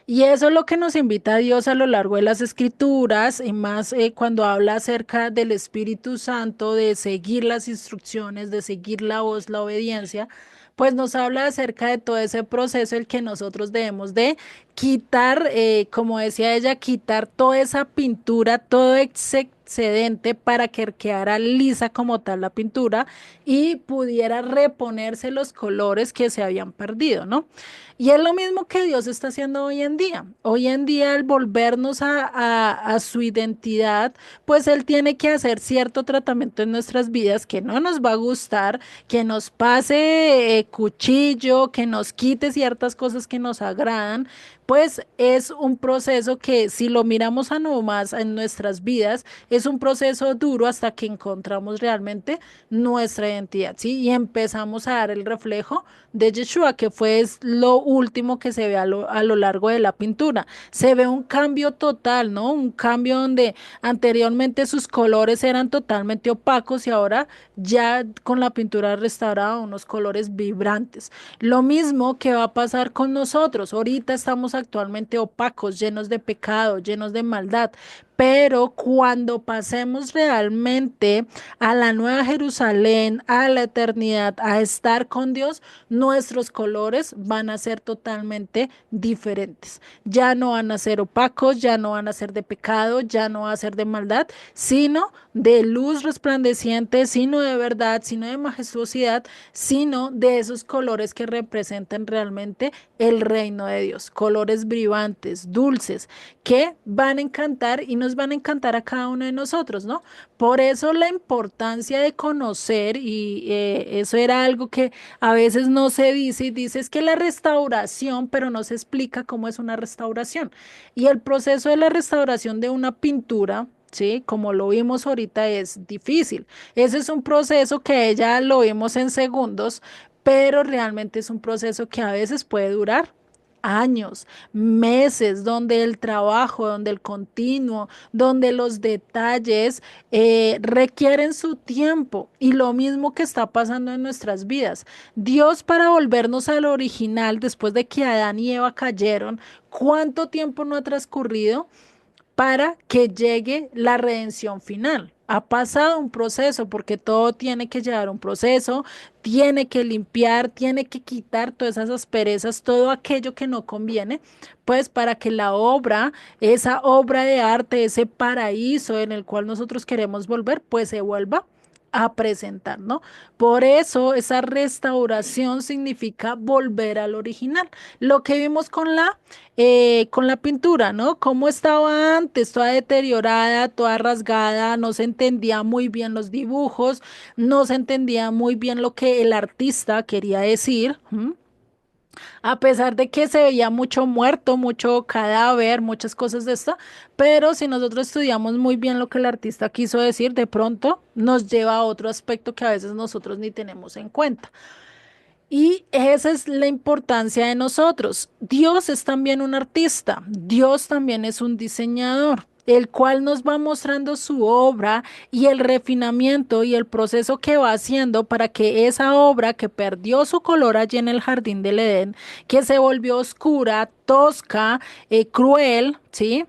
Y eso es lo que nos invita a Dios a lo largo de las escrituras, y más cuando habla acerca del Espíritu Santo, de seguir las instrucciones, de seguir la voz, la obediencia, pues nos habla acerca de todo ese proceso el que nosotros debemos de quitar, como decía ella, quitar toda esa pintura, todo ese excedente para que quedara lisa como tal la pintura y pudiera reponerse los colores que se habían perdido, ¿no? Y es lo mismo que Dios está haciendo hoy en día. Hoy en día, al volvernos a su identidad, pues Él tiene que hacer cierto tratamiento en nuestras vidas que no nos va a gustar, que nos pase cuchillo, que nos quite ciertas cosas que nos agradan, pues es un proceso que si lo miramos a nomás en nuestras vidas, es un proceso duro hasta que encontramos realmente nuestra identidad, ¿sí? Y empezamos a dar el reflejo de Yeshua, que fue lo último que se ve a lo largo de la pintura. Se ve un cambio total, ¿no? Un cambio donde anteriormente sus colores eran totalmente opacos y ahora ya con la pintura restaurada unos colores vibrantes. Lo mismo que va a pasar con nosotros. Ahorita estamos actualmente opacos, llenos de pecado, llenos de maldad, pero cuando pasemos realmente a la nueva Jerusalén, a la eternidad, a estar con Dios, nuestros colores van a ser totalmente diferentes. Ya no van a ser opacos, ya no van a ser de pecado, ya no va a ser de maldad, sino de luz resplandeciente, sino de verdad, sino de majestuosidad, sino de esos colores que representan realmente el reino de Dios, colores colores vibrantes, dulces, que van a encantar y nos van a encantar a cada uno de nosotros, ¿no? Por eso la importancia de conocer, y eso era algo que a veces no se dice, y dice es que la restauración, pero no se explica cómo es una restauración. Y el proceso de la restauración de una pintura, ¿sí? Como lo vimos ahorita, es difícil. Ese es un proceso que ya lo vimos en segundos, pero realmente es un proceso que a veces puede durar años, meses, donde el trabajo, donde el continuo, donde los detalles requieren su tiempo. Y lo mismo que está pasando en nuestras vidas. Dios, para volvernos al original, después de que Adán y Eva cayeron, ¿cuánto tiempo no ha transcurrido para que llegue la redención final? Ha pasado un proceso, porque todo tiene que llevar un proceso, tiene que limpiar, tiene que quitar todas esas asperezas, todo aquello que no conviene, pues para que la obra, esa obra de arte, ese paraíso en el cual nosotros queremos volver, pues se vuelva a presentar, ¿no? Por eso esa restauración significa volver al original. Lo que vimos con la pintura, ¿no? Cómo estaba antes, toda deteriorada, toda rasgada, no se entendía muy bien los dibujos, no se entendía muy bien lo que el artista quería decir. ¿M? A pesar de que se veía mucho muerto, mucho cadáver, muchas cosas de esto, pero si nosotros estudiamos muy bien lo que el artista quiso decir, de pronto nos lleva a otro aspecto que a veces nosotros ni tenemos en cuenta. Y esa es la importancia de nosotros. Dios es también un artista, Dios también es un diseñador, el cual nos va mostrando su obra y el refinamiento y el proceso que va haciendo para que esa obra que perdió su color allí en el jardín del Edén, que se volvió oscura, tosca, cruel, ¿sí?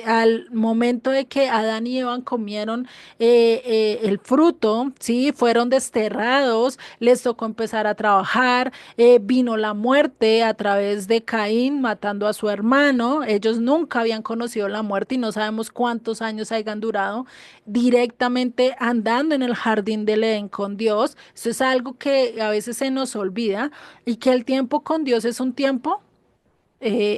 Al momento de que Adán y Eva comieron el fruto, ¿sí? Fueron desterrados, les tocó empezar a trabajar, vino la muerte a través de Caín matando a su hermano. Ellos nunca habían conocido la muerte y no sabemos cuántos años hayan durado directamente andando en el jardín del Edén con Dios. Eso es algo que a veces se nos olvida, y que el tiempo con Dios es un tiempo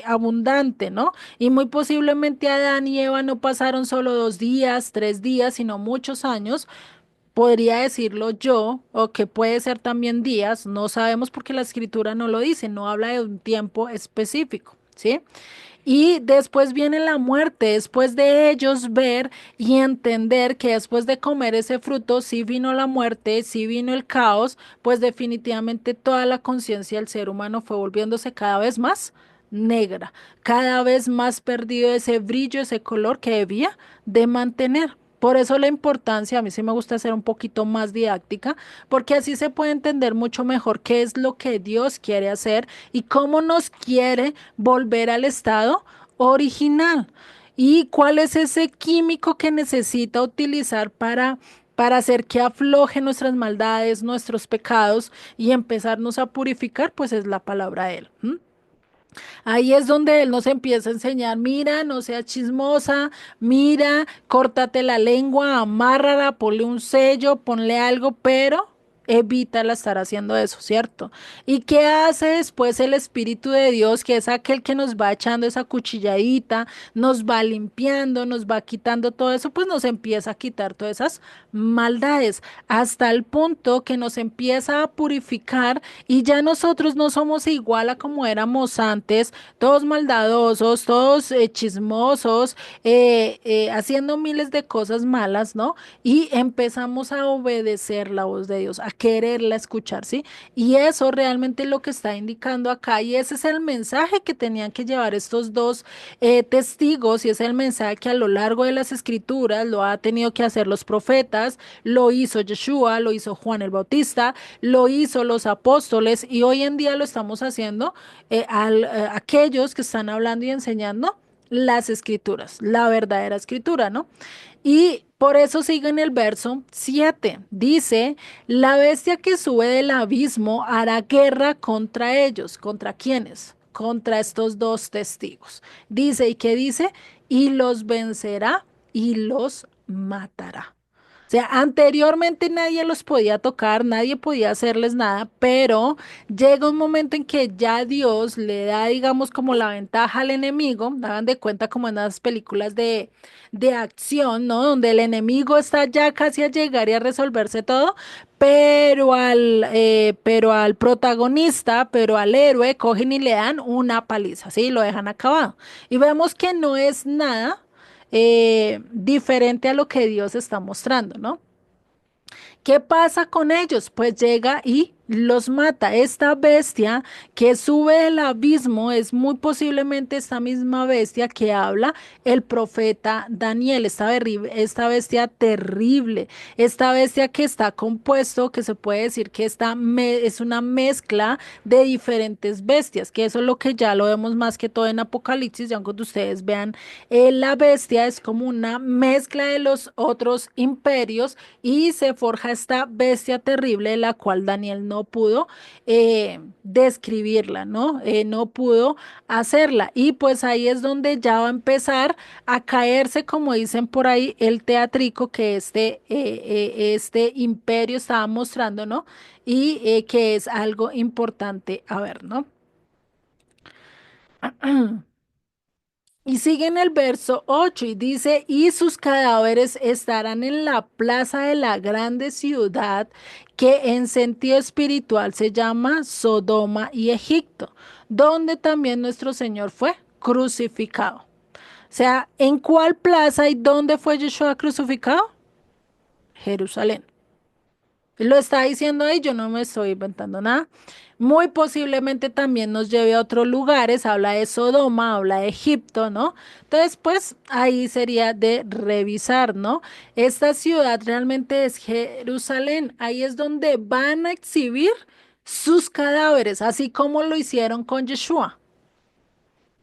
abundante, ¿no? Y muy posiblemente Adán y Eva no pasaron solo 2 días, 3 días, sino muchos años, podría decirlo yo, o que puede ser también días, no sabemos porque la escritura no lo dice, no habla de un tiempo específico, ¿sí? Y después viene la muerte, después de ellos ver y entender que después de comer ese fruto, sí vino la muerte, sí vino el caos, pues definitivamente toda la conciencia del ser humano fue volviéndose cada vez más negra, cada vez más perdido ese brillo, ese color que debía de mantener. Por eso la importancia, a mí sí me gusta ser un poquito más didáctica, porque así se puede entender mucho mejor qué es lo que Dios quiere hacer y cómo nos quiere volver al estado original. Y cuál es ese químico que necesita utilizar para hacer que afloje nuestras maldades, nuestros pecados y empezarnos a purificar, pues es la palabra de Él. ¿M? Ahí es donde él nos empieza a enseñar, mira, no seas chismosa, mira, córtate la lengua, amárrala, ponle un sello, ponle algo, pero evítala estar haciendo eso, ¿cierto? ¿Y qué hace después el Espíritu de Dios, que es aquel que nos va echando esa cuchilladita, nos va limpiando, nos va quitando todo eso? Pues nos empieza a quitar todas esas maldades, hasta el punto que nos empieza a purificar, y ya nosotros no somos igual a como éramos antes, todos maldadosos, todos chismosos, haciendo miles de cosas malas, ¿no? Y empezamos a obedecer la voz de Dios, a quererla escuchar, ¿sí? Y eso realmente es lo que está indicando acá, y ese es el mensaje que tenían que llevar estos dos testigos, y es el mensaje que a lo largo de las escrituras lo ha tenido que hacer los profetas, lo hizo Yeshua, lo hizo Juan el Bautista, lo hizo los apóstoles, y hoy en día lo estamos haciendo aquellos que están hablando y enseñando las escrituras, la verdadera escritura, ¿no? Y por eso sigue en el verso 7. Dice, la bestia que sube del abismo hará guerra contra ellos. ¿Contra quiénes? Contra estos dos testigos. Dice, ¿y qué dice? Y los vencerá y los matará. sea, anteriormente nadie los podía tocar, nadie podía hacerles nada, pero llega un momento en que ya Dios le da, digamos, como la ventaja al enemigo, hagan de cuenta como en las películas de acción, ¿no? Donde el enemigo está ya casi a llegar y a resolverse todo, pero al protagonista, pero al héroe, cogen y le dan una paliza, ¿sí? Lo dejan acabado. Y vemos que no es nada diferente a lo que Dios está mostrando, ¿no? ¿Qué pasa con ellos? Pues llega y los mata. Esta bestia que sube del abismo es muy posiblemente esta misma bestia que habla el profeta Daniel, esta bestia terrible, esta bestia que está compuesto, que se puede decir que es una mezcla de diferentes bestias, que eso es lo que ya lo vemos más que todo en Apocalipsis, ya cuando ustedes vean, la bestia es como una mezcla de los otros imperios y se forja esta bestia terrible, la cual Daniel no pudo describirla, ¿no? No pudo hacerla. Y pues ahí es donde ya va a empezar a caerse, como dicen por ahí, el teatrico que este imperio estaba mostrando, ¿no? Y que es algo importante a ver, ¿no? Y sigue en el verso 8 y dice, y sus cadáveres estarán en la plaza de la grande ciudad que en sentido espiritual se llama Sodoma y Egipto, donde también nuestro Señor fue crucificado. O sea, ¿en cuál plaza y dónde fue Yeshua crucificado? Jerusalén. Lo está diciendo ahí, yo no me estoy inventando nada. Muy posiblemente también nos lleve a otros lugares, habla de Sodoma, habla de Egipto, ¿no? Entonces, pues ahí sería de revisar, ¿no? Esta ciudad realmente es Jerusalén, ahí es donde van a exhibir sus cadáveres, así como lo hicieron con Yeshua.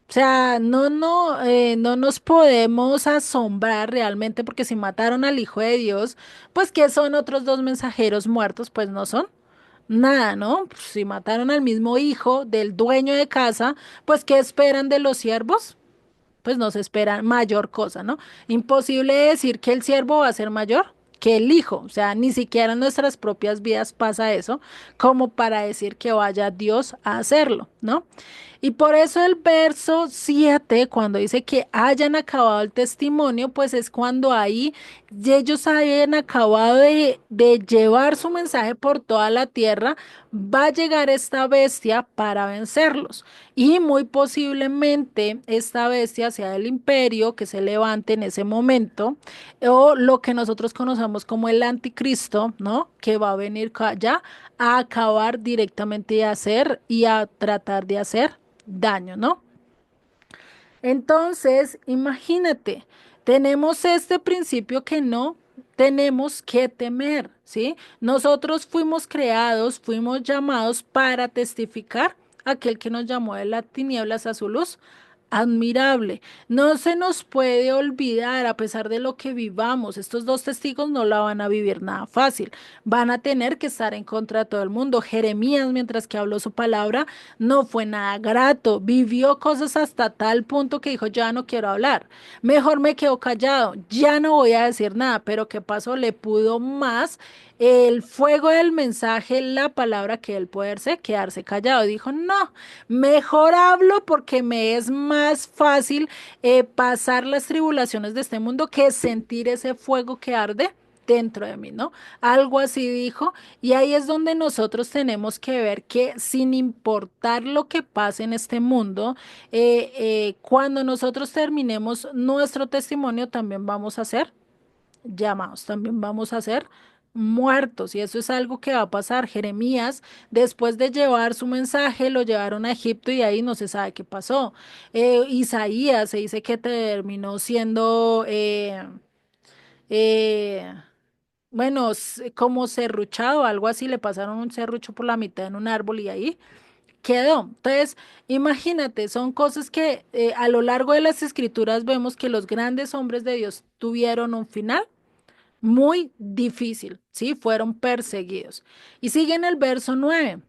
O sea, no nos podemos asombrar realmente porque si mataron al Hijo de Dios, pues ¿qué son otros dos mensajeros muertos? Pues no son nada, ¿no? Pues, si mataron al mismo hijo del dueño de casa, pues ¿qué esperan de los siervos? Pues no se espera mayor cosa, ¿no? Imposible decir que el siervo va a ser mayor que el hijo, o sea, ni siquiera en nuestras propias vidas pasa eso, como para decir que vaya Dios a hacerlo, ¿no? Y por eso el verso 7 cuando dice que hayan acabado el testimonio, pues es cuando ahí ellos hayan acabado de llevar su mensaje por toda la tierra, va a llegar esta bestia para vencerlos. Y muy posiblemente esta bestia sea el imperio que se levante en ese momento, o lo que nosotros conocemos como el anticristo, ¿no? Que va a venir allá a acabar directamente de hacer y a tratar de hacer daño, ¿no? Entonces, imagínate, tenemos este principio que no tenemos que temer, ¿sí? Nosotros fuimos creados, fuimos llamados para testificar a aquel que nos llamó de las tinieblas a su luz admirable. No se nos puede olvidar, a pesar de lo que vivamos, estos dos testigos no la van a vivir nada fácil. Van a tener que estar en contra de todo el mundo. Jeremías, mientras que habló su palabra, no fue nada grato. Vivió cosas hasta tal punto que dijo, ya no quiero hablar. Mejor me quedo callado. Ya no voy a decir nada. Pero ¿qué pasó? Le pudo más el fuego del mensaje, la palabra que él poderse quedarse callado. Dijo, no, mejor hablo porque me es más fácil pasar las tribulaciones de este mundo que sentir ese fuego que arde dentro de mí, ¿no? Algo así dijo, y ahí es donde nosotros tenemos que ver que sin importar lo que pase en este mundo, cuando nosotros terminemos nuestro testimonio, también vamos a ser llamados, también vamos a ser muertos y eso es algo que va a pasar. Jeremías, después de llevar su mensaje, lo llevaron a Egipto y ahí no se sabe qué pasó. Isaías se dice que terminó siendo, eh, bueno, como serruchado, algo así, le pasaron un serrucho por la mitad en un árbol y ahí quedó. Entonces, imagínate, son cosas que a lo largo de las escrituras vemos que los grandes hombres de Dios tuvieron un final muy difícil, ¿sí? Fueron perseguidos. Y sigue en el verso 9.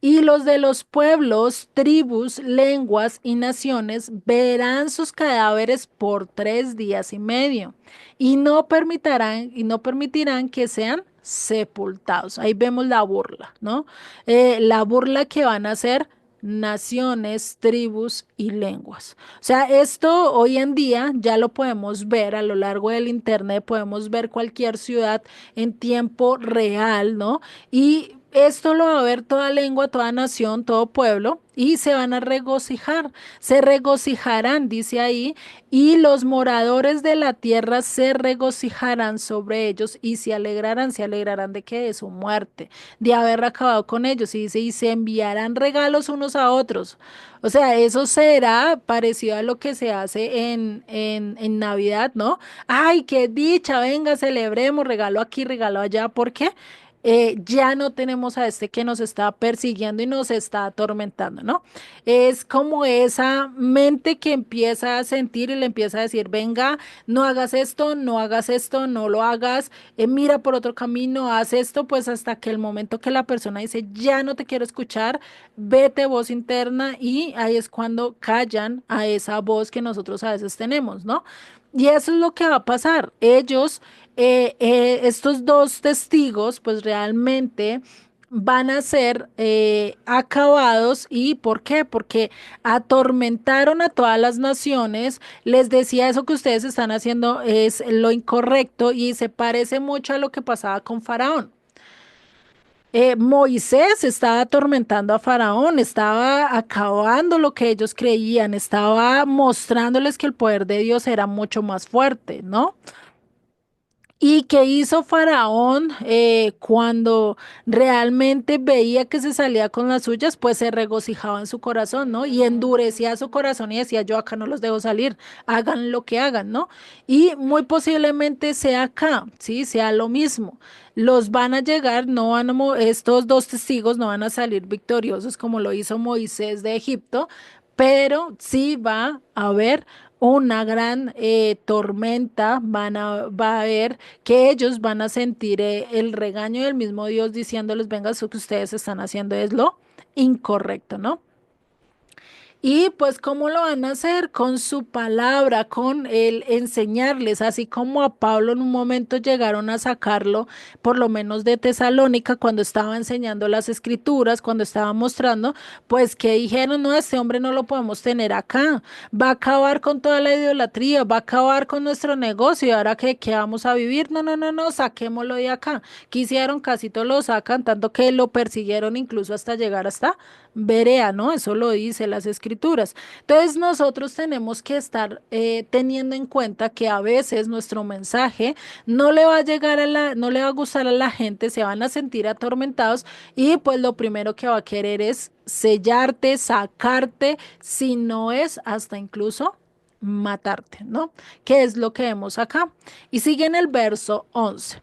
Y los de los pueblos, tribus, lenguas y naciones verán sus cadáveres por 3 días y medio y no permitirán que sean sepultados. Ahí vemos la burla, ¿no? La burla que van a hacer naciones, tribus y lenguas. O sea, esto hoy en día ya lo podemos ver a lo largo del internet, podemos ver cualquier ciudad en tiempo real, ¿no? Y esto lo va a ver toda lengua, toda nación, todo pueblo, y se van a regocijar, se regocijarán, dice ahí, y los moradores de la tierra se regocijarán sobre ellos y se alegrarán de que de su muerte, de haber acabado con ellos, y dice, y se enviarán regalos unos a otros. O sea, eso será parecido a lo que se hace en Navidad, ¿no? Ay, qué dicha, venga, celebremos, regalo aquí, regalo allá, ¿por qué? Ya no tenemos a este que nos está persiguiendo y nos está atormentando, ¿no? Es como esa mente que empieza a sentir y le empieza a decir, venga, no hagas esto, no hagas esto, no lo hagas, mira por otro camino, haz esto, pues hasta que el momento que la persona dice, ya no te quiero escuchar, vete voz interna y ahí es cuando callan a esa voz que nosotros a veces tenemos, ¿no? Y eso es lo que va a pasar. Estos dos testigos, pues realmente van a ser acabados. ¿Y por qué? Porque atormentaron a todas las naciones, les decía eso que ustedes están haciendo es lo incorrecto y se parece mucho a lo que pasaba con Faraón. Moisés estaba atormentando a Faraón, estaba acabando lo que ellos creían, estaba mostrándoles que el poder de Dios era mucho más fuerte, ¿no? ¿Y qué hizo Faraón cuando realmente veía que se salía con las suyas? Pues se regocijaba en su corazón, ¿no? Y endurecía su corazón y decía, yo acá no los dejo salir, hagan lo que hagan, ¿no? Y muy posiblemente sea acá, ¿sí? Sea lo mismo. Los van a llegar, no van a, estos dos testigos no van a salir victoriosos como lo hizo Moisés de Egipto, pero sí va a haber una gran tormenta, va a haber que ellos van a sentir el regaño del mismo Dios diciéndoles, venga, eso que ustedes están haciendo es lo incorrecto, ¿no? Y pues, ¿cómo lo van a hacer? Con su palabra, con el enseñarles, así como a Pablo en un momento llegaron a sacarlo, por lo menos de Tesalónica, cuando estaba enseñando las escrituras, cuando estaba mostrando, pues que dijeron, no, este hombre no lo podemos tener acá, va a acabar con toda la idolatría, va a acabar con nuestro negocio, y ahora qué vamos a vivir, no, no, no, no, saquémoslo de acá. Quisieron, casi todos lo sacan, tanto que lo persiguieron incluso hasta llegar hasta Berea, ¿no? Eso lo dice las escrituras. Entonces nosotros tenemos que estar teniendo en cuenta que a veces nuestro mensaje no le va a llegar no le va a gustar a la gente, se van a sentir atormentados y pues lo primero que va a querer es sellarte, sacarte, si no es hasta incluso matarte, ¿no? ¿Qué es lo que vemos acá? Y sigue en el verso 11.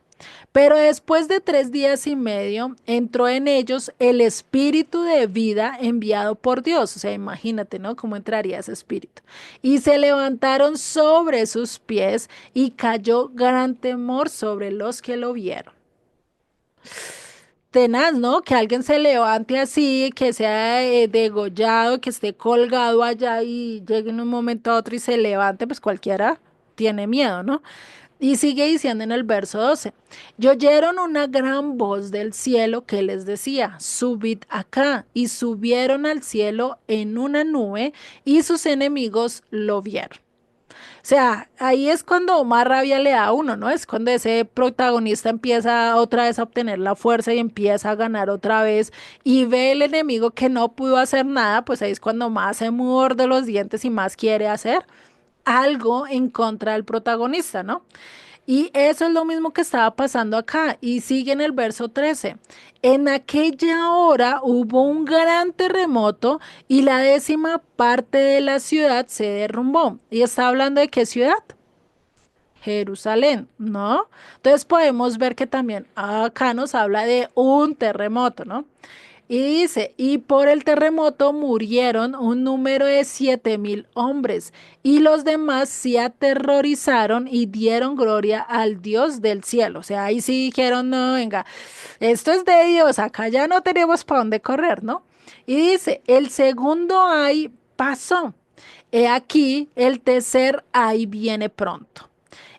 Pero después de 3 días y medio entró en ellos el espíritu de vida enviado por Dios. O sea, imagínate, ¿no? ¿Cómo entraría ese espíritu? Y se levantaron sobre sus pies y cayó gran temor sobre los que lo vieron. Tenaz, ¿no? Que alguien se levante así, que sea degollado, que esté colgado allá y llegue en un momento a otro y se levante, pues cualquiera tiene miedo, ¿no? Y sigue diciendo en el verso 12, y oyeron una gran voz del cielo que les decía, subid acá, y subieron al cielo en una nube, y sus enemigos lo vieron. O sea, ahí es cuando más rabia le da a uno, ¿no? Es cuando ese protagonista empieza otra vez a obtener la fuerza y empieza a ganar otra vez y ve el enemigo que no pudo hacer nada, pues ahí es cuando más se muerde los dientes y más quiere hacer algo en contra del protagonista, ¿no? Y eso es lo mismo que estaba pasando acá. Y sigue en el verso 13. En aquella hora hubo un gran terremoto y la 10ª parte de la ciudad se derrumbó. ¿Y está hablando de qué ciudad? Jerusalén, ¿no? Entonces podemos ver que también acá nos habla de un terremoto, ¿no? Y dice, y por el terremoto murieron un número de 7.000 hombres, y los demás se aterrorizaron y dieron gloria al Dios del cielo. O sea, ahí sí dijeron, no, venga, esto es de Dios, acá ya no tenemos para dónde correr, ¿no? Y dice, el segundo ay pasó. He aquí, el tercer ay viene pronto.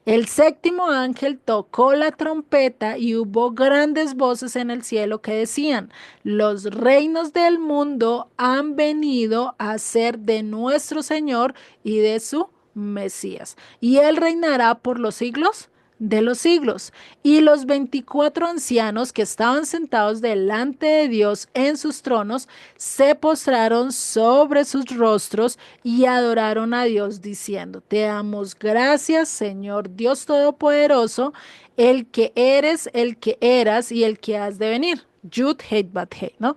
El séptimo ángel tocó la trompeta y hubo grandes voces en el cielo que decían, los reinos del mundo han venido a ser de nuestro Señor y de su Mesías, y él reinará por los siglos de los siglos. Y los 24 ancianos que estaban sentados delante de Dios en sus tronos se postraron sobre sus rostros y adoraron a Dios diciendo, te damos gracias, Señor Dios Todopoderoso, el que eres, el que eras y el que has de venir. Yud, Hate, Bat, Hei, ¿no?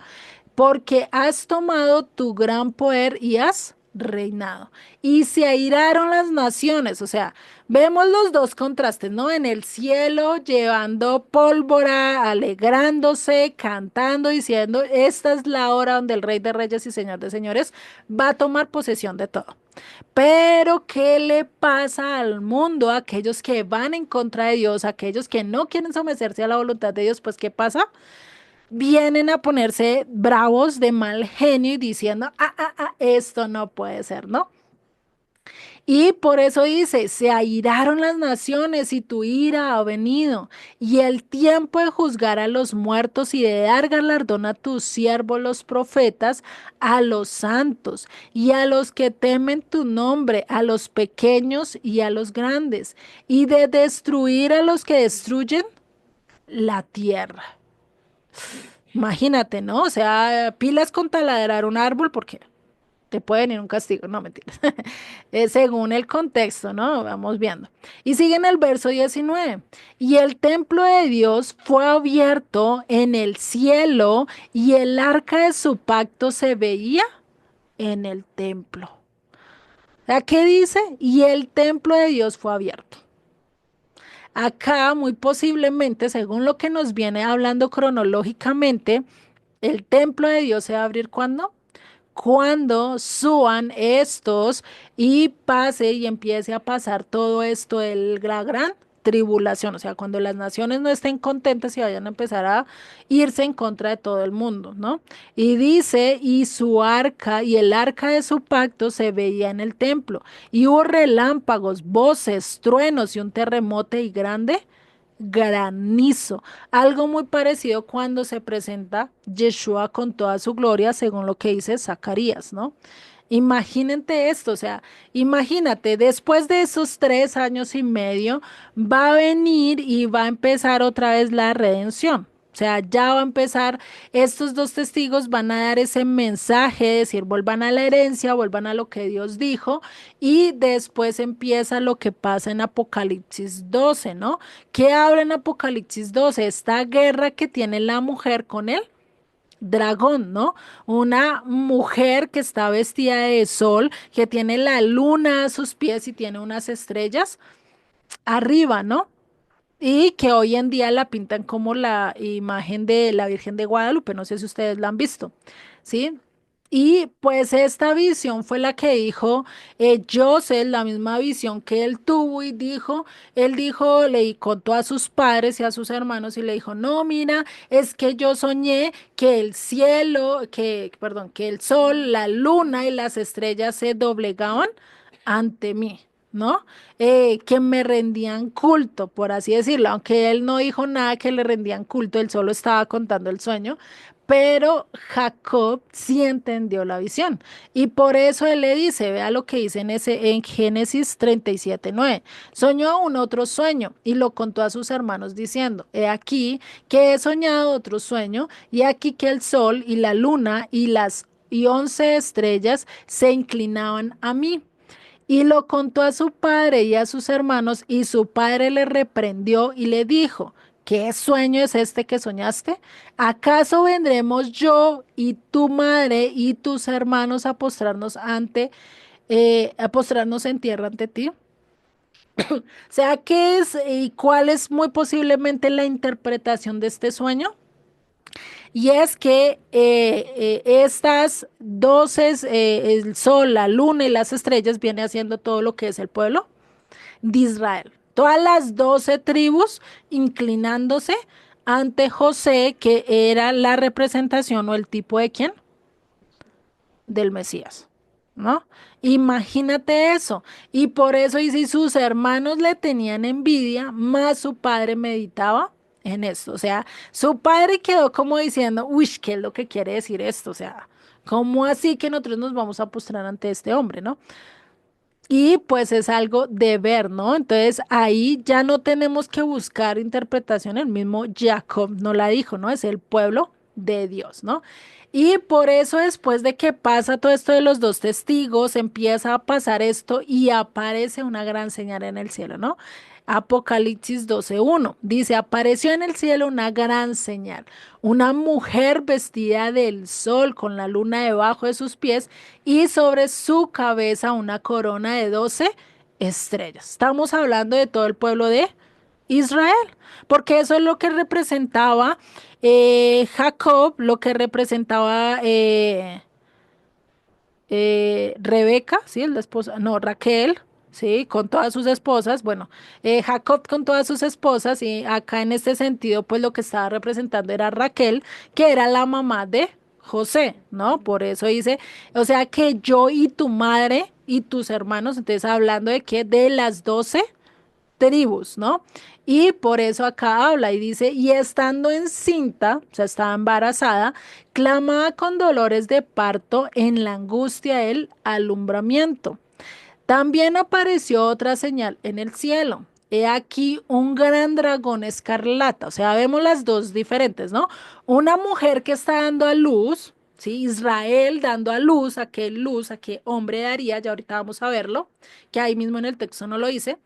Porque has tomado tu gran poder y has reinado. Y se airaron las naciones, o sea, vemos los dos contrastes, ¿no? En el cielo llevando pólvora, alegrándose, cantando, diciendo, esta es la hora donde el Rey de Reyes y Señor de Señores va a tomar posesión de todo. Pero, ¿qué le pasa al mundo? Aquellos que van en contra de Dios, aquellos que no quieren someterse a la voluntad de Dios, pues, ¿qué pasa? Vienen a ponerse bravos de mal genio y diciendo, esto no puede ser, ¿no? Y por eso dice, se airaron las naciones y tu ira ha venido, y el tiempo de juzgar a los muertos y de dar galardón a tus siervos los profetas, a los santos y a los que temen tu nombre, a los pequeños y a los grandes, y de destruir a los que destruyen la tierra. Imagínate, ¿no? O sea, pilas con taladrar un árbol porque te puede venir un castigo, no mentiras. Según el contexto, ¿no? Vamos viendo. Y sigue en el verso 19. Y el templo de Dios fue abierto en el cielo y el arca de su pacto se veía en el templo. ¿A qué dice? Y el templo de Dios fue abierto. Acá, muy posiblemente, según lo que nos viene hablando cronológicamente, el templo de Dios se va a abrir ¿cuándo? Cuando suban estos y pase y empiece a pasar todo esto de la gran tribulación, o sea, cuando las naciones no estén contentas y vayan a empezar a irse en contra de todo el mundo, ¿no? Y dice, y su arca y el arca de su pacto se veía en el templo, y hubo relámpagos, voces, truenos y un terremoto y grande granizo. Algo muy parecido cuando se presenta Yeshua con toda su gloria, según lo que dice Zacarías, ¿no? Imagínate esto, o sea, imagínate, después de esos 3 años y medio, va a venir y va a empezar otra vez la redención. O sea, ya va a empezar, estos dos testigos van a dar ese mensaje, decir, vuelvan a la herencia, vuelvan a lo que Dios dijo, y después empieza lo que pasa en Apocalipsis 12, ¿no? ¿Qué habla en Apocalipsis 12? Esta guerra que tiene la mujer con él dragón, ¿no? Una mujer que está vestida de sol, que tiene la luna a sus pies y tiene unas estrellas arriba, ¿no? Y que hoy en día la pintan como la imagen de la Virgen de Guadalupe, no sé si ustedes la han visto, ¿sí? Y pues esta visión fue la que dijo Joseph, la misma visión que él tuvo y dijo, él dijo, le contó a sus padres y a sus hermanos y le dijo, no, mira, es que yo soñé que el cielo, perdón, que el sol, la luna y las estrellas se doblegaban ante mí. ¿No? Que me rendían culto, por así decirlo, aunque él no dijo nada que le rendían culto, él solo estaba contando el sueño, pero Jacob sí entendió la visión y por eso él le dice, vea lo que dice en Génesis 37:9, soñó aún otro sueño y lo contó a sus hermanos diciendo, he aquí que he soñado otro sueño y aquí que el sol y la luna y 11 estrellas se inclinaban a mí. Y lo contó a su padre y a sus hermanos, y su padre le reprendió y le dijo, ¿qué sueño es este que soñaste? ¿Acaso vendremos yo y tu madre y tus hermanos a postrarnos a postrarnos en tierra ante ti? O sea, ¿qué es y cuál es muy posiblemente la interpretación de este sueño? y es que estas 12, el sol, la luna y las estrellas, viene haciendo todo lo que es el pueblo de Israel. Todas las 12 tribus inclinándose ante José, que era la representación o el tipo de quién? Del Mesías, ¿no? Imagínate eso. Y por eso, y si sus hermanos le tenían envidia, más su padre meditaba en esto. O sea, su padre quedó como diciendo, uy, ¿qué es lo que quiere decir esto? O sea, ¿cómo así que nosotros nos vamos a postrar ante este hombre, ¿no? Y pues es algo de ver, ¿no? Entonces ahí ya no tenemos que buscar interpretación, el mismo Jacob no la dijo, ¿no? Es el pueblo de Dios, ¿no? Y por eso después de que pasa todo esto de los dos testigos, empieza a pasar esto y aparece una gran señal en el cielo, ¿no? Apocalipsis 12:1 dice, apareció en el cielo una gran señal, una mujer vestida del sol con la luna debajo de sus pies y sobre su cabeza una corona de 12 estrellas. Estamos hablando de todo el pueblo de Israel, porque eso es lo que representaba Jacob, lo que representaba Rebeca, ¿sí? La esposa, no, Raquel, ¿sí? Con todas sus esposas, bueno, Jacob con todas sus esposas, y acá en este sentido, pues lo que estaba representando era Raquel, que era la mamá de José, ¿no? Por eso dice, o sea que yo y tu madre y tus hermanos, entonces hablando de que de las 12 tribus, ¿no? Y por eso acá habla y dice, y estando encinta, o sea, estaba embarazada, clamaba con dolores de parto en la angustia del alumbramiento. También apareció otra señal en el cielo. He aquí un gran dragón escarlata. O sea, vemos las dos diferentes, ¿no? Una mujer que está dando a luz, ¿sí? Israel dando a qué hombre daría, ya ahorita vamos a verlo, que ahí mismo en el texto no lo dice.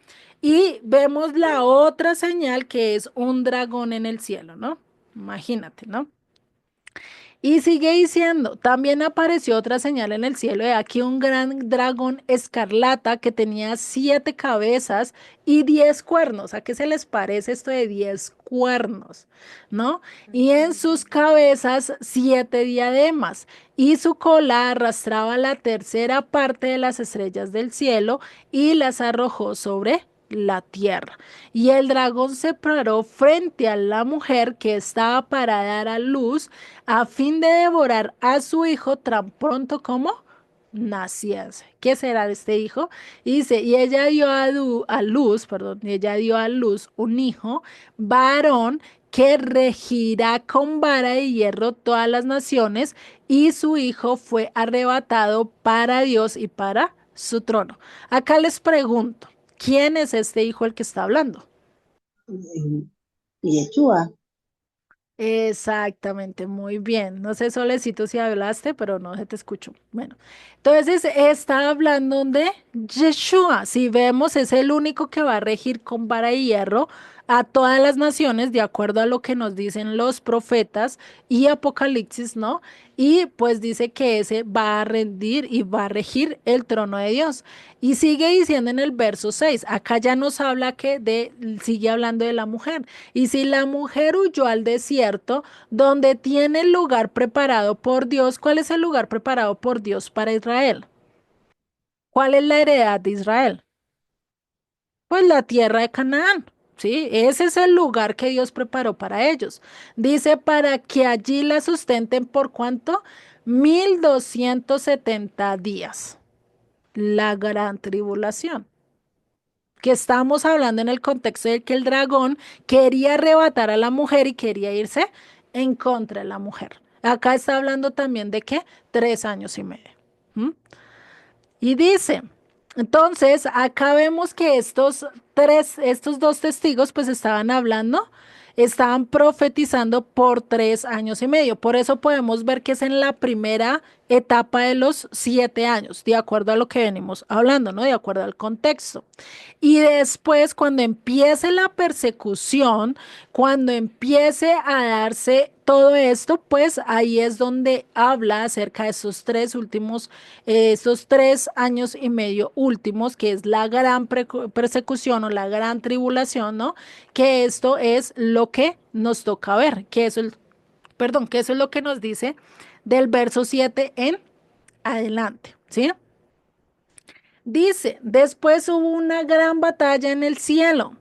Y vemos la otra señal que es un dragón en el cielo, ¿no? Imagínate, ¿no? Y sigue diciendo, también apareció otra señal en el cielo, de aquí un gran dragón escarlata que tenía 7 cabezas y 10 cuernos. ¿A qué se les parece esto de 10 cuernos? ¿No? Y en sus cabezas 7 diademas y su cola arrastraba la tercera parte de las estrellas del cielo y las arrojó sobre la tierra. Y el dragón se paró frente a la mujer que estaba para dar a luz a fin de devorar a su hijo tan pronto como naciese. ¿Qué será de este hijo? Y dice, y ella dio a luz, perdón, y ella dio a luz un hijo varón que regirá con vara de hierro todas las naciones, y su hijo fue arrebatado para Dios y para su trono. Acá les pregunto, ¿quién es este hijo el que está hablando? Yeshua. Exactamente, muy bien. No sé, Solecito, si hablaste, pero no se te escuchó. Bueno, entonces está hablando de Yeshua. Si vemos, es el único que va a regir con vara y hierro a todas las naciones, de acuerdo a lo que nos dicen los profetas y Apocalipsis, ¿no? Y pues dice que ese va a rendir y va a regir el trono de Dios. Y sigue diciendo en el verso 6, acá ya nos habla sigue hablando de la mujer. Y si la mujer huyó al desierto, donde tiene el lugar preparado por Dios, ¿cuál es el lugar preparado por Dios para Israel? ¿Cuál es la heredad de Israel? Pues la tierra de Canaán. Sí, ese es el lugar que Dios preparó para ellos. Dice para que allí la sustenten por cuánto? 1270 días. La gran tribulación. Que estamos hablando en el contexto de que el dragón quería arrebatar a la mujer y quería irse en contra de la mujer. Acá está hablando también de que 3 años y medio. ¿Mm? Y dice, entonces acá vemos que estos dos testigos pues estaban profetizando por 3 años y medio. Por eso podemos ver que es en la primera etapa de los 7 años, de acuerdo a lo que venimos hablando, ¿no? De acuerdo al contexto. Y después, cuando empiece la persecución, cuando empiece a darse todo esto, pues ahí es donde habla acerca de esos 3 años y medio últimos, que es la gran persecución o la gran tribulación, ¿no? Que esto es lo que nos toca ver, que eso perdón, que eso es lo que nos dice del verso 7 en adelante, ¿sí? Dice, después hubo una gran batalla en el cielo.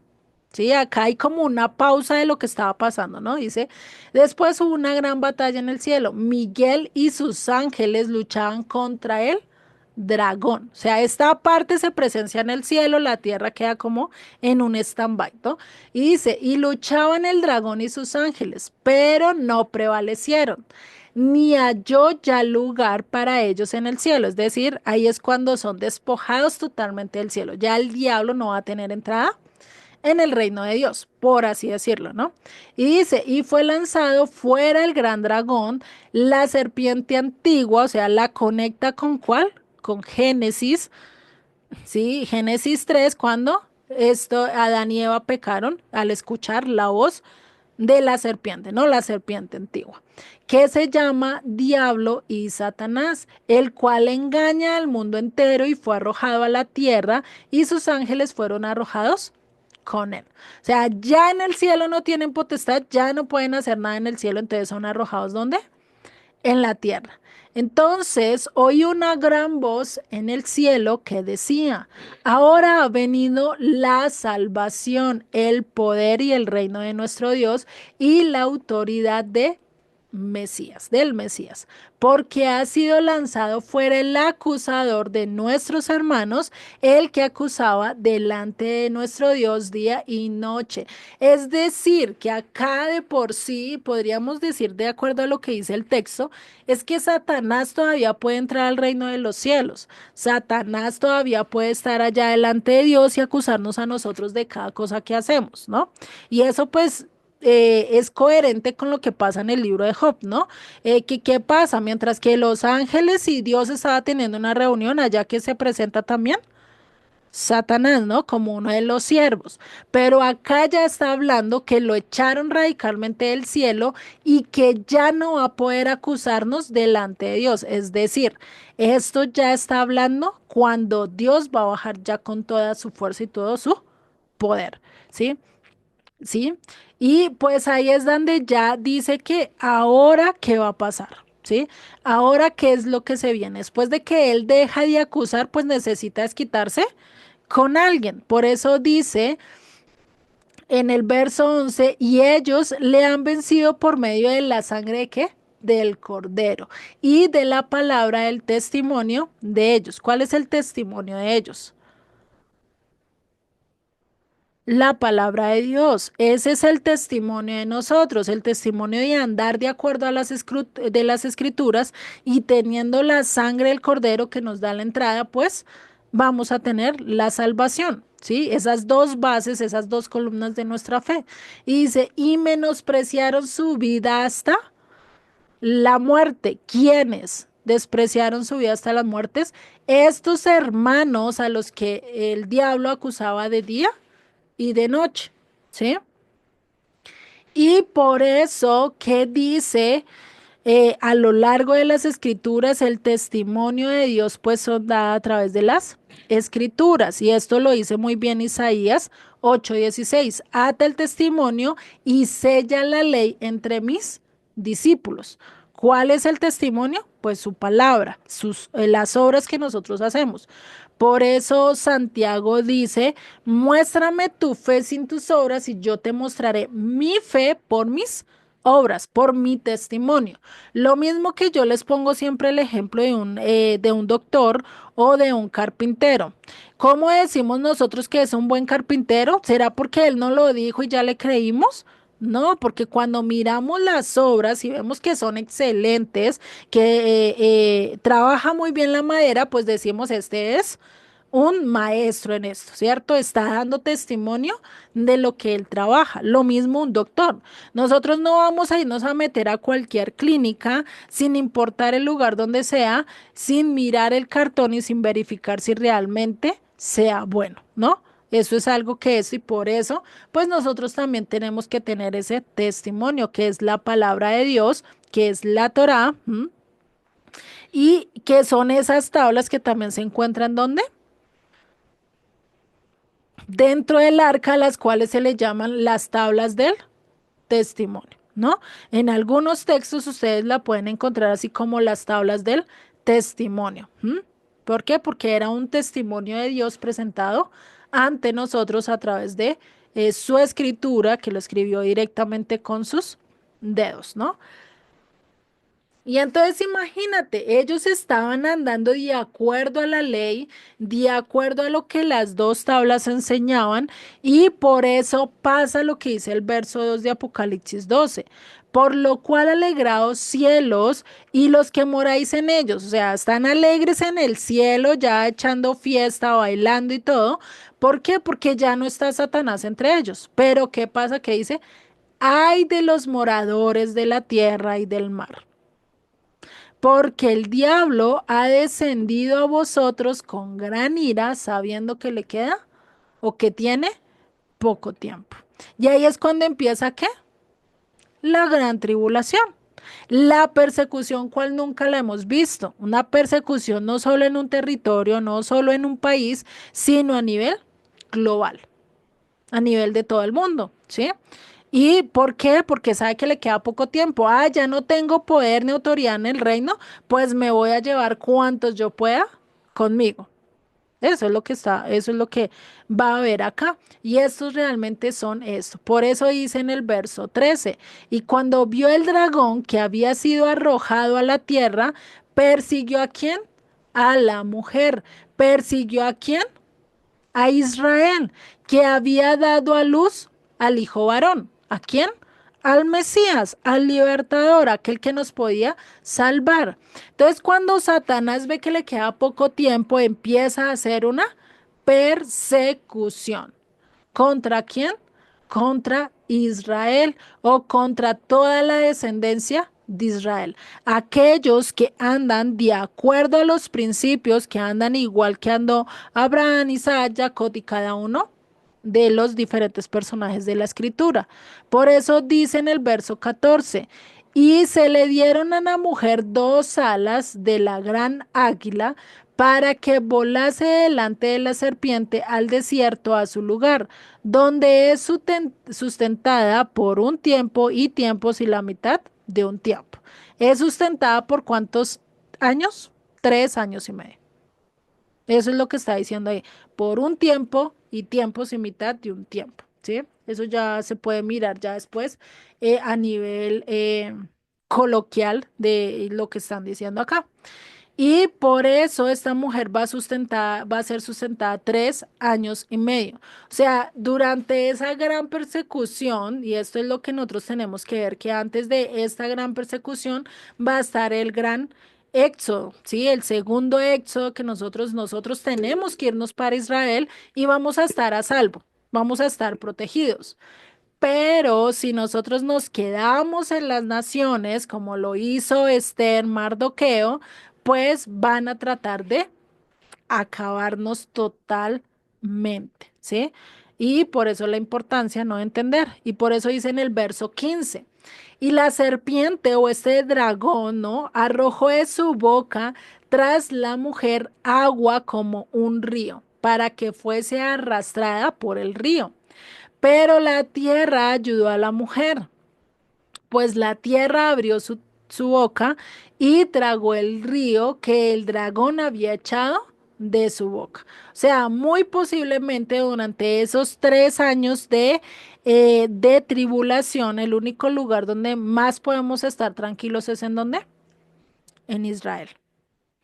Sí, acá hay como una pausa de lo que estaba pasando, ¿no? Dice, después hubo una gran batalla en el cielo. Miguel y sus ángeles luchaban contra el dragón. O sea, esta parte se presencia en el cielo, la tierra queda como en un stand-by, ¿no? Y dice, y luchaban el dragón y sus ángeles, pero no prevalecieron ni halló ya lugar para ellos en el cielo. Es decir, ahí es cuando son despojados totalmente del cielo. Ya el diablo no va a tener entrada en el reino de Dios, por así decirlo, ¿no? Y dice, y fue lanzado fuera el gran dragón, la serpiente antigua, o sea, la conecta con ¿cuál? Con Génesis, ¿sí? Génesis 3 cuando Adán y Eva pecaron al escuchar la voz de la serpiente, ¿no? La serpiente antigua, que se llama Diablo y Satanás, el cual engaña al mundo entero y fue arrojado a la tierra y sus ángeles fueron arrojados con él. O sea, ya en el cielo no tienen potestad, ya no pueden hacer nada en el cielo, entonces son arrojados ¿dónde? En la tierra. Entonces oí una gran voz en el cielo que decía, ahora ha venido la salvación, el poder y el reino de nuestro Dios y la autoridad de Mesías, del Mesías, porque ha sido lanzado fuera el acusador de nuestros hermanos, el que acusaba delante de nuestro Dios día y noche. Es decir, que acá de por sí, podríamos decir, de acuerdo a lo que dice el texto, es que Satanás todavía puede entrar al reino de los cielos. Satanás todavía puede estar allá delante de Dios y acusarnos a nosotros de cada cosa que hacemos, ¿no? Y eso pues es coherente con lo que pasa en el libro de Job, ¿no? ¿Qué pasa? Mientras que los ángeles y Dios estaba teniendo una reunión allá que se presenta también Satanás, ¿no? Como uno de los siervos. Pero acá ya está hablando que lo echaron radicalmente del cielo y que ya no va a poder acusarnos delante de Dios. Es decir, esto ya está hablando cuando Dios va a bajar ya con toda su fuerza y todo su poder, ¿sí? ¿Sí? Y pues ahí es donde ya dice que ahora qué va a pasar, ¿sí? Ahora qué es lo que se viene. Después de que él deja de acusar, pues necesita desquitarse con alguien. Por eso dice en el verso 11, y ellos le han vencido por medio de la sangre de qué? Del cordero y de la palabra del testimonio de ellos. ¿Cuál es el testimonio de ellos? La palabra de Dios, ese es el testimonio de nosotros, el testimonio de andar de acuerdo a de las escrituras y teniendo la sangre del cordero que nos da la entrada, pues vamos a tener la salvación, ¿sí? Esas dos bases, esas dos columnas de nuestra fe. Y dice, y menospreciaron su vida hasta la muerte. ¿Quiénes despreciaron su vida hasta las muertes? Estos hermanos a los que el diablo acusaba de día y de noche, ¿sí? Y por eso que dice a lo largo de las escrituras el testimonio de Dios pues son dada a través de las escrituras y esto lo dice muy bien Isaías 8:16, ata el testimonio y sella la ley entre mis discípulos. ¿Cuál es el testimonio? Pues su palabra, las obras que nosotros hacemos. Por eso Santiago dice, muéstrame tu fe sin tus obras y yo te mostraré mi fe por mis obras, por mi testimonio. Lo mismo que yo les pongo siempre el ejemplo de un doctor o de un carpintero. ¿Cómo decimos nosotros que es un buen carpintero? ¿Será porque él no lo dijo y ya le creímos? No, porque cuando miramos las obras y vemos que son excelentes, que trabaja muy bien la madera, pues decimos, este es un maestro en esto, ¿cierto? Está dando testimonio de lo que él trabaja. Lo mismo un doctor. Nosotros no vamos a irnos a meter a cualquier clínica sin importar el lugar donde sea, sin mirar el cartón y sin verificar si realmente sea bueno, ¿no? Eso es algo que es y por eso, pues nosotros también tenemos que tener ese testimonio que es la palabra de Dios, que es la Torá, ¿m? Y que son esas tablas que también se encuentran ¿dónde? Dentro del arca, las cuales se le llaman las tablas del testimonio. ¿no? En algunos textos ustedes la pueden encontrar así como las tablas del testimonio. ¿M? ¿Por qué? Porque era un testimonio de Dios presentado ante nosotros a través de su escritura, que lo escribió directamente con sus dedos, ¿no? Y entonces imagínate, ellos estaban andando de acuerdo a la ley, de acuerdo a lo que las dos tablas enseñaban, y por eso pasa lo que dice el verso 2 de Apocalipsis 12. Por lo cual alegraos cielos y los que moráis en ellos, o sea, están alegres en el cielo, ya echando fiesta, bailando y todo. ¿Por qué? Porque ya no está Satanás entre ellos. Pero ¿qué pasa? Que dice, ay de los moradores de la tierra y del mar, porque el diablo ha descendido a vosotros con gran ira, sabiendo que le queda o que tiene poco tiempo. Y ahí es cuando empieza, ¿qué? La gran tribulación. La persecución cual nunca la hemos visto. Una persecución no solo en un territorio, no solo en un país, sino a nivel global, a nivel de todo el mundo, ¿sí? ¿Y por qué? Porque sabe que le queda poco tiempo. Ah, ya no tengo poder ni autoridad en el reino, pues me voy a llevar cuantos yo pueda conmigo. Eso es lo que está, eso es lo que va a haber acá. Y estos realmente son esto. Por eso dice en el verso 13, y cuando vio el dragón que había sido arrojado a la tierra, persiguió a quién? A la mujer. ¿Persiguió a quién? A Israel, que había dado a luz al hijo varón. ¿A quién? Al Mesías, al libertador, aquel que nos podía salvar. Entonces, cuando Satanás ve que le queda poco tiempo, empieza a hacer una persecución. ¿Contra quién? Contra Israel o contra toda la descendencia de Israel. Aquellos que andan de acuerdo a los principios, que andan igual que andó Abraham, Isaac, Jacob y cada uno de los diferentes personajes de la escritura. Por eso dice en el verso 14, y se le dieron a la mujer dos alas de la gran águila para que volase delante de la serpiente al desierto, a su lugar, donde es sustentada por un tiempo y tiempos y la mitad de un tiempo. ¿Es sustentada por cuántos años? 3 años y medio. Eso es lo que está diciendo ahí. Por un tiempo y tiempos y mitad de un tiempo, ¿sí? Eso ya se puede mirar ya después a nivel coloquial de lo que están diciendo acá. Y por eso esta mujer va a ser sustentada 3 años y medio. O sea, durante esa gran persecución, y esto es lo que nosotros tenemos que ver, que antes de esta gran persecución va a estar el gran éxodo, ¿sí? El segundo éxodo que nosotros tenemos que irnos para Israel y vamos a estar a salvo, vamos a estar protegidos. Pero si nosotros nos quedamos en las naciones, como lo hizo Esther, Mardoqueo, pues van a tratar de acabarnos totalmente, ¿sí? Y por eso la importancia no entender. Y por eso dice en el verso 15, y la serpiente o este dragón, ¿no? Arrojó de su boca tras la mujer agua como un río, para que fuese arrastrada por el río. Pero la tierra ayudó a la mujer, pues la tierra abrió su boca y tragó el río que el dragón había echado de su boca. O sea, muy posiblemente durante esos 3 años de tribulación, el único lugar donde más podemos estar tranquilos es en dónde? En Israel,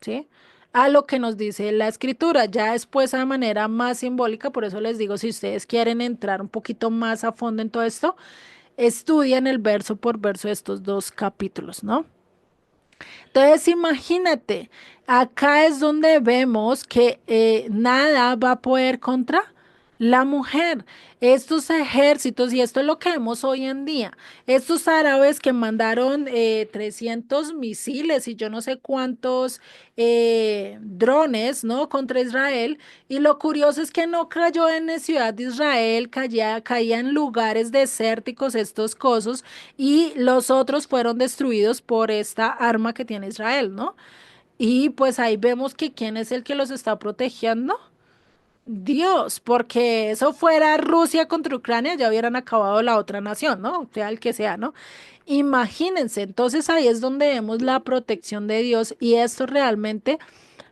¿sí? A lo que nos dice la escritura, ya después de manera más simbólica, por eso les digo, si ustedes quieren entrar un poquito más a fondo en todo esto, estudian el verso por verso de estos dos capítulos, ¿no? Entonces, imagínate, acá es donde vemos que nada va a poder contra la mujer. Estos ejércitos, y esto es lo que vemos hoy en día, estos árabes que mandaron 300 misiles y yo no sé cuántos drones, ¿no? Contra Israel. Y lo curioso es que no cayó en la ciudad de Israel, caía en lugares desérticos estos cosos y los otros fueron destruidos por esta arma que tiene Israel, ¿no? Y pues ahí vemos que quién es el que los está protegiendo. Dios, porque eso fuera Rusia contra Ucrania, ya hubieran acabado la otra nación, ¿no? Sea el que sea, ¿no? Imagínense, entonces ahí es donde vemos la protección de Dios y esto realmente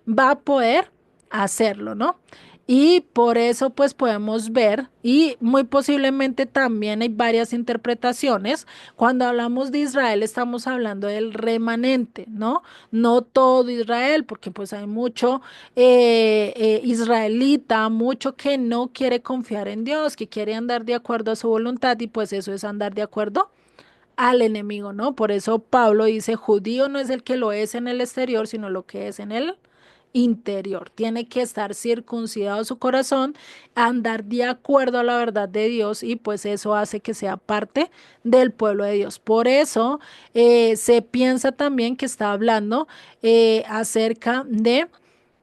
va a poder hacerlo, ¿no? Y por eso pues podemos ver, y muy posiblemente también hay varias interpretaciones, cuando hablamos de Israel estamos hablando del remanente, ¿no? No todo Israel, porque pues hay mucho israelita, mucho que no quiere confiar en Dios, que quiere andar de acuerdo a su voluntad y pues eso es andar de acuerdo al enemigo, ¿no? Por eso Pablo dice, judío no es el que lo es en el exterior, sino lo que es en el interior. Tiene que estar circuncidado su corazón, andar de acuerdo a la verdad de Dios y pues eso hace que sea parte del pueblo de Dios. Por eso se piensa también que está hablando acerca de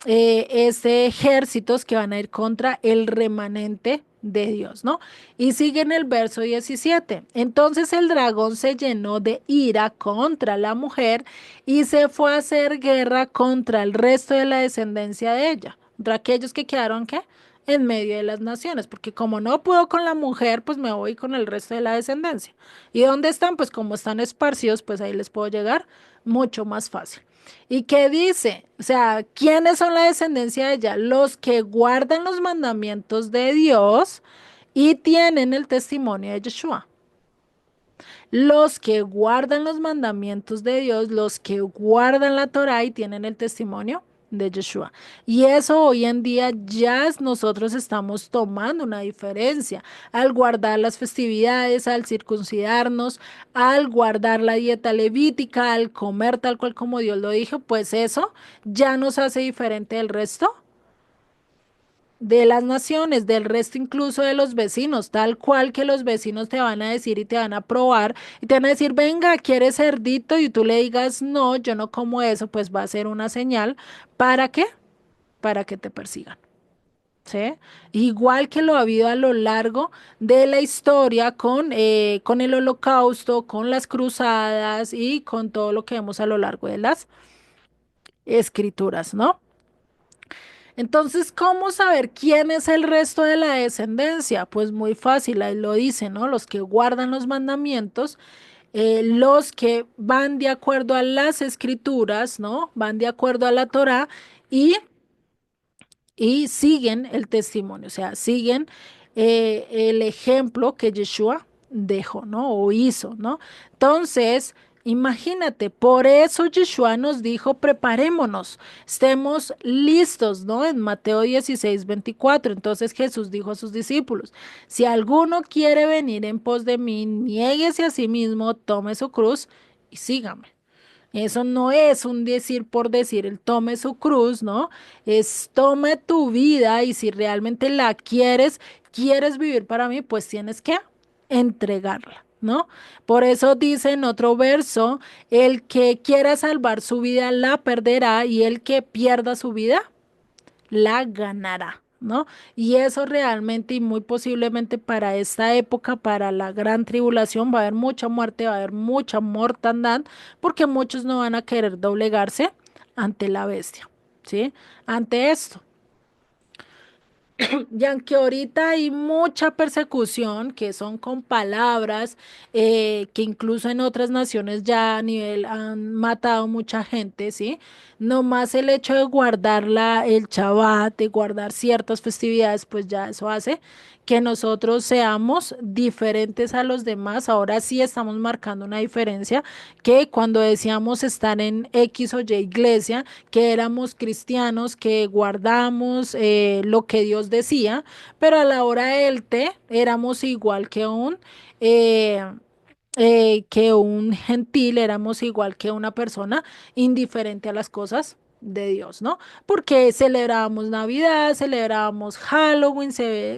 ejércitos que van a ir contra el remanente de Dios, ¿no? Y sigue en el verso 17. Entonces el dragón se llenó de ira contra la mujer y se fue a hacer guerra contra el resto de la descendencia de ella, contra aquellos que quedaron, ¿qué? En medio de las naciones, porque como no puedo con la mujer, pues me voy con el resto de la descendencia. ¿Y dónde están? Pues como están esparcidos, pues ahí les puedo llegar mucho más fácil. ¿Y qué dice? O sea, ¿quiénes son la descendencia de ella? Los que guardan los mandamientos de Dios y tienen el testimonio de Yeshua. Los que guardan los mandamientos de Dios, los que guardan la Torá y tienen el testimonio de Yeshua. Y eso hoy en día nosotros estamos tomando una diferencia al guardar las festividades, al circuncidarnos, al guardar la dieta levítica, al comer tal cual como Dios lo dijo, pues eso ya nos hace diferente del resto de las naciones, del resto incluso de los vecinos, tal cual que los vecinos te van a decir y te van a probar y te van a decir, venga, ¿quieres cerdito? Y tú le digas, no, yo no como eso, pues va a ser una señal. ¿Para qué? Para que te persigan. ¿Sí? Igual que lo ha habido a lo largo de la historia con el holocausto, con las cruzadas y con todo lo que vemos a lo largo de las escrituras, ¿no? Entonces, ¿cómo saber quién es el resto de la descendencia? Pues muy fácil, ahí lo dice, ¿no? Los que guardan los mandamientos, los que van de acuerdo a las escrituras, ¿no? Van de acuerdo a la Torá y y siguen el testimonio, o sea, siguen el ejemplo que Yeshua dejó, ¿no? O hizo, ¿no? Entonces, imagínate, por eso Yeshua nos dijo, preparémonos, estemos listos, ¿no? En Mateo 16:24. Entonces Jesús dijo a sus discípulos, si alguno quiere venir en pos de mí, niéguese a sí mismo, tome su cruz y sígame. Eso no es un decir por decir, el tome su cruz, ¿no? Es tome tu vida y si realmente la quieres, quieres vivir para mí, pues tienes que entregarla, ¿no? Por eso dice en otro verso, el que quiera salvar su vida la perderá y el que pierda su vida la ganará, ¿no? Y eso realmente y muy posiblemente para esta época, para la gran tribulación, va a haber mucha muerte, va a haber mucha mortandad, porque muchos no van a querer doblegarse ante la bestia, ¿sí? Ante esto. Y aunque ahorita hay mucha persecución, que son con palabras, que incluso en otras naciones ya a nivel han matado mucha gente, ¿sí? No más el hecho de guardar el Shabbat, de guardar ciertas festividades, pues ya eso hace que nosotros seamos diferentes a los demás. Ahora sí estamos marcando una diferencia que cuando decíamos estar en X o Y iglesia, que éramos cristianos, que guardamos lo que Dios decía, pero a la hora del té éramos igual eh, que un gentil, éramos igual que una persona indiferente a las cosas de Dios, ¿no? Porque celebrábamos Navidad, celebrábamos Halloween,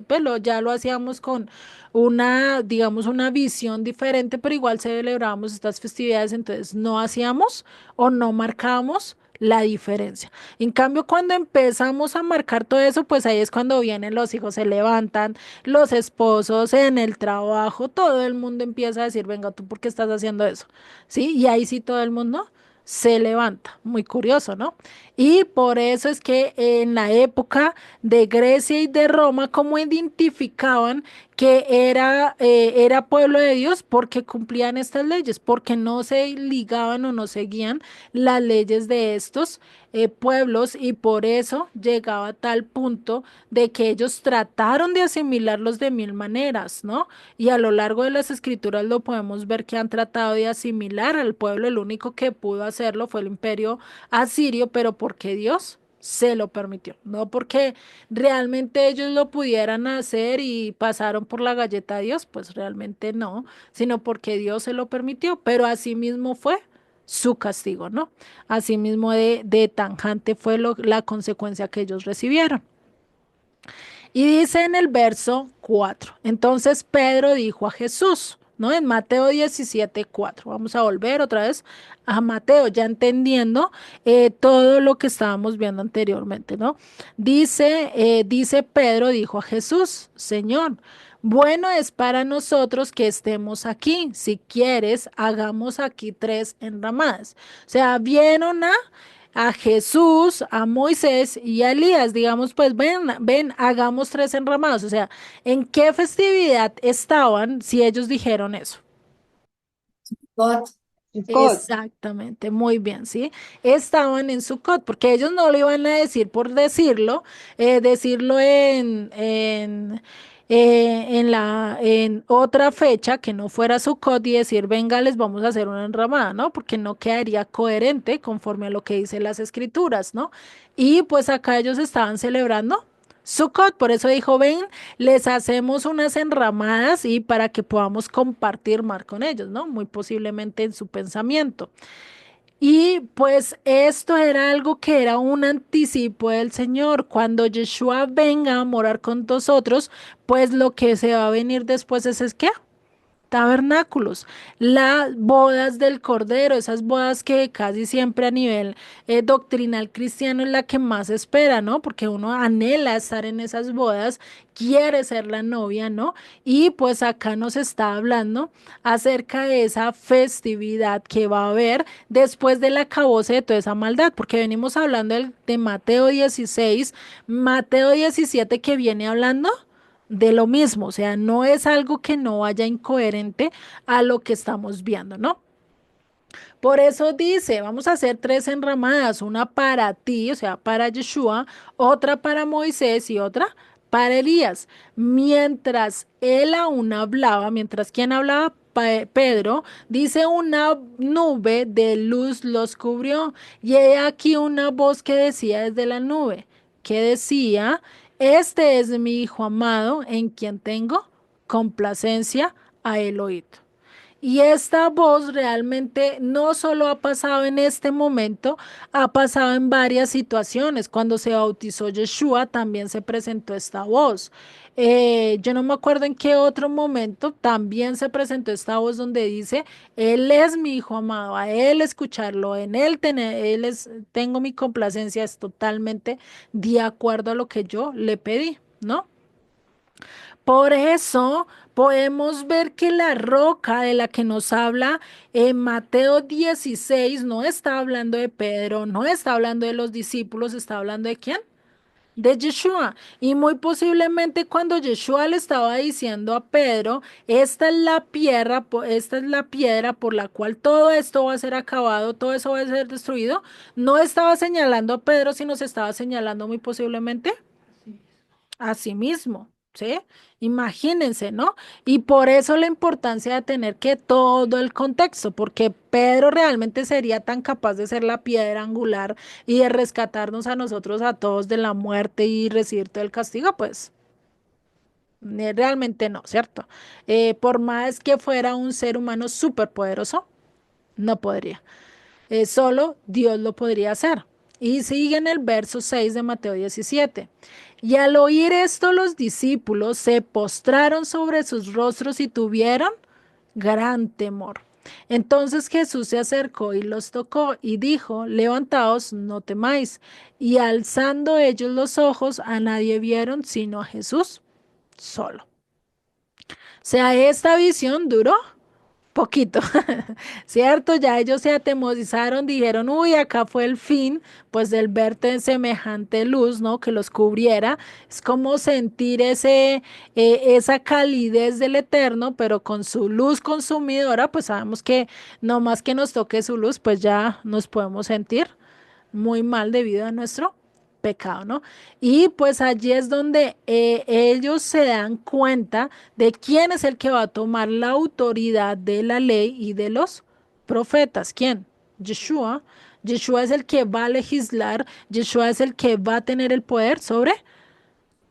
pero ya lo hacíamos con una, digamos, una visión diferente, pero igual celebrábamos estas festividades, entonces no hacíamos o no marcábamos la diferencia. En cambio, cuando empezamos a marcar todo eso, pues ahí es cuando vienen los hijos, se levantan, los esposos en el trabajo, todo el mundo empieza a decir, venga, ¿tú por qué estás haciendo eso? ¿Sí? Y ahí sí todo el mundo se levanta. Muy curioso, ¿no? Y por eso es que en la época de Grecia y de Roma, ¿cómo identificaban que era pueblo de Dios? Porque cumplían estas leyes, porque no se ligaban o no seguían las leyes de estos pueblos, y por eso llegaba a tal punto de que ellos trataron de asimilarlos de mil maneras, ¿no? Y a lo largo de las escrituras lo podemos ver que han tratado de asimilar al pueblo. El único que pudo hacerlo fue el imperio asirio, pero porque Dios se lo permitió, no porque realmente ellos lo pudieran hacer y pasaron por la galleta a Dios, pues realmente no, sino porque Dios se lo permitió, pero así mismo fue su castigo, ¿no? Así mismo de tajante fue la consecuencia que ellos recibieron. Y dice en el verso 4, entonces Pedro dijo a Jesús, ¿no? En Mateo 17:4. Vamos a volver otra vez a Mateo, ya entendiendo todo lo que estábamos viendo anteriormente, ¿no? Dice Pedro, dijo a Jesús, Señor, bueno es para nosotros que estemos aquí. Si quieres, hagamos aquí tres enramadas. O sea, vieron a Jesús, a Moisés y a Elías, digamos, pues ven, hagamos tres enramados. O sea, ¿en qué festividad estaban si ellos dijeron eso? God, God. Exactamente, muy bien, ¿sí? Estaban en Sukkot, porque ellos no lo iban a decir por decirlo, decirlo en otra fecha que no fuera Sukkot y decir, venga, les vamos a hacer una enramada, ¿no? Porque no quedaría coherente conforme a lo que dicen las escrituras, ¿no? Y pues acá ellos estaban celebrando Sukkot, por eso dijo, ven, les hacemos unas enramadas y para que podamos compartir más con ellos, ¿no? Muy posiblemente en su pensamiento. Y pues esto era algo que era un anticipo del Señor. Cuando Yeshua venga a morar con nosotros, pues lo que se va a venir después es ¿qué? Tabernáculos, las bodas del Cordero, esas bodas que casi siempre a nivel doctrinal cristiano es la que más espera, ¿no? Porque uno anhela estar en esas bodas, quiere ser la novia, ¿no? Y pues acá nos está hablando acerca de esa festividad que va a haber después del acabose de toda esa maldad, porque venimos hablando de Mateo 16, Mateo 17 que viene hablando de lo mismo, o sea, no es algo que no vaya incoherente a lo que estamos viendo, ¿no? Por eso dice, vamos a hacer tres enramadas, una para ti, o sea, para Yeshua, otra para Moisés y otra para Elías. Mientras él aún hablaba, mientras quien hablaba, Pedro, dice una nube de luz los cubrió y he aquí una voz que decía desde la nube, que decía, este es mi hijo amado en quien tengo complacencia a él oído. Y esta voz realmente no solo ha pasado en este momento, ha pasado en varias situaciones. Cuando se bautizó Yeshua también se presentó esta voz. Yo no me acuerdo en qué otro momento también se presentó esta voz donde dice, Él es mi hijo amado, a Él escucharlo, en Él tener, tengo mi complacencia, es totalmente de acuerdo a lo que yo le pedí, ¿no? Por eso podemos ver que la roca de la que nos habla en Mateo 16 no está hablando de Pedro, no está hablando de los discípulos, está hablando de quién? De Yeshua. Y muy posiblemente cuando Yeshua le estaba diciendo a Pedro, esta es la piedra por la cual todo esto va a ser acabado, todo eso va a ser destruido, no estaba señalando a Pedro, sino se estaba señalando muy posiblemente a sí mismo, ¿sí? Imagínense, ¿no? Y por eso la importancia de tener que todo el contexto, porque Pedro realmente sería tan capaz de ser la piedra angular y de rescatarnos a nosotros a todos de la muerte y recibir todo el castigo, pues realmente no, ¿cierto? Por más que fuera un ser humano súper poderoso, no podría. Solo Dios lo podría hacer. Y sigue en el verso 6 de Mateo 17. Y al oír esto los discípulos se postraron sobre sus rostros y tuvieron gran temor. Entonces Jesús se acercó y los tocó y dijo, levantaos, no temáis. Y alzando ellos los ojos, a nadie vieron sino a Jesús solo. O sea, esta visión duró Poquito, ¿cierto? Ya ellos se atemorizaron, dijeron, uy, acá fue el fin, pues del verte en semejante luz, ¿no? Que los cubriera. Es como sentir esa calidez del Eterno, pero con su luz consumidora, pues sabemos que no más que nos toque su luz, pues ya nos podemos sentir muy mal debido a nuestro pecado, ¿no? Y pues allí es donde ellos se dan cuenta de quién es el que va a tomar la autoridad de la ley y de los profetas. ¿Quién? Yeshua. Yeshua es el que va a legislar, Yeshua es el que va a tener el poder sobre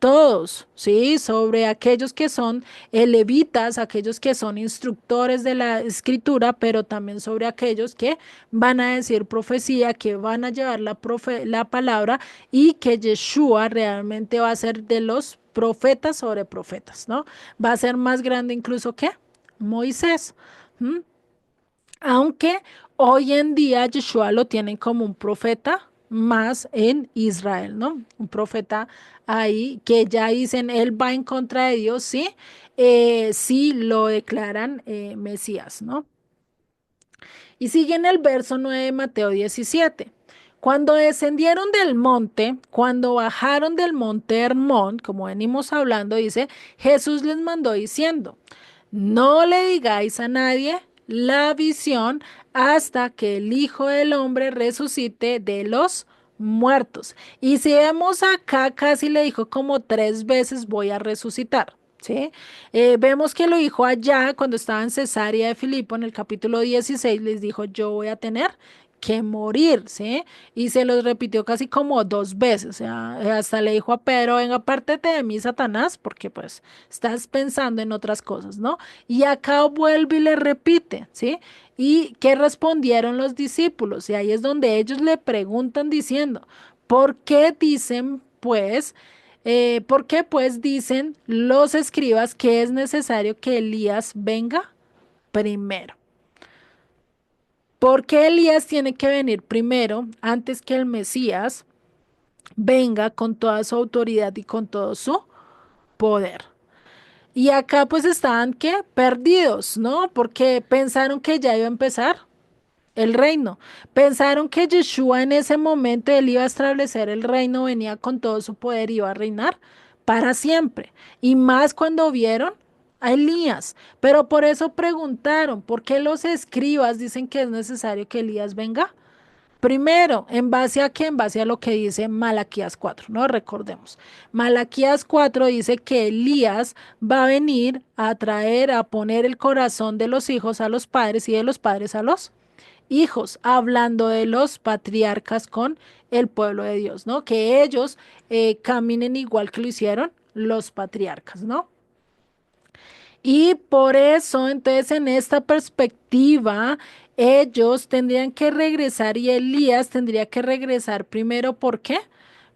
todos, ¿sí? Sobre aquellos que son levitas, aquellos que son instructores de la escritura, pero también sobre aquellos que van a decir profecía, que van a llevar la palabra y que Yeshua realmente va a ser de los profetas sobre profetas, ¿no? Va a ser más grande incluso que Moisés. ¿M? Aunque hoy en día Yeshua lo tienen como un profeta más en Israel, ¿no? Un profeta ahí que ya dicen, él va en contra de Dios, sí, sí lo declaran Mesías, ¿no? Y sigue en el verso 9 de Mateo 17. Cuando descendieron del monte, cuando bajaron del monte Hermón, como venimos hablando, dice, Jesús les mandó diciendo, no le digáis a nadie la visión hasta que el Hijo del Hombre resucite de los muertos. Y si vemos acá, casi le dijo como 3 veces voy a resucitar. ¿Sí? Vemos que lo dijo allá cuando estaba en Cesarea de Filipo en el capítulo 16, les dijo, yo voy a tener que morir, ¿sí? Y se los repitió casi como 2 veces, o sea, hasta le dijo a Pedro, venga, apártate de mí, Satanás, porque pues estás pensando en otras cosas, ¿no? Y acá vuelve y le repite, ¿sí? ¿Y qué respondieron los discípulos? Y ahí es donde ellos le preguntan diciendo, ¿por qué dicen pues... ¿por qué pues dicen los escribas que es necesario que Elías venga primero? ¿Por qué Elías tiene que venir primero antes que el Mesías venga con toda su autoridad y con todo su poder? Y acá pues estaban ¿qué? Perdidos, ¿no? Porque pensaron que ya iba a empezar el reino. Pensaron que Yeshua en ese momento él iba a establecer el reino, venía con todo su poder y iba a reinar para siempre. Y más cuando vieron a Elías. Pero por eso preguntaron, ¿por qué los escribas dicen que es necesario que Elías venga? Primero, ¿en base a qué? En base a lo que dice Malaquías 4, ¿no? Recordemos. Malaquías 4 dice que Elías va a venir a traer, a poner el corazón de los hijos a los padres y de los padres a los hijos, hablando de los patriarcas con el pueblo de Dios, ¿no? Que ellos caminen igual que lo hicieron los patriarcas, ¿no? Y por eso, entonces, en esta perspectiva, ellos tendrían que regresar y Elías tendría que regresar primero. ¿Por qué?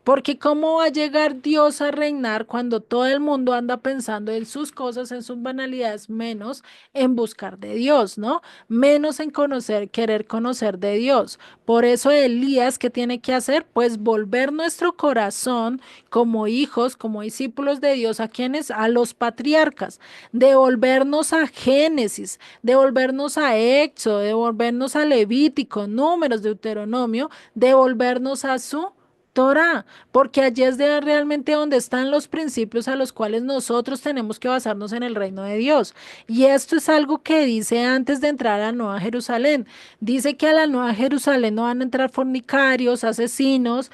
Porque ¿cómo va a llegar Dios a reinar cuando todo el mundo anda pensando en sus cosas, en sus banalidades, menos en buscar de Dios, ¿no? Menos en conocer, querer conocer de Dios. Por eso Elías, ¿qué tiene que hacer? Pues volver nuestro corazón como hijos, como discípulos de Dios, ¿a quienes? A los patriarcas, devolvernos a Génesis, devolvernos a Éxodo, devolvernos a Levítico, Números, Deuteronomio, devolvernos a su Torah, porque allí es realmente donde están los principios a los cuales nosotros tenemos que basarnos en el reino de Dios. Y esto es algo que dice antes de entrar a la Nueva Jerusalén. Dice que a la Nueva Jerusalén no van a entrar fornicarios, asesinos,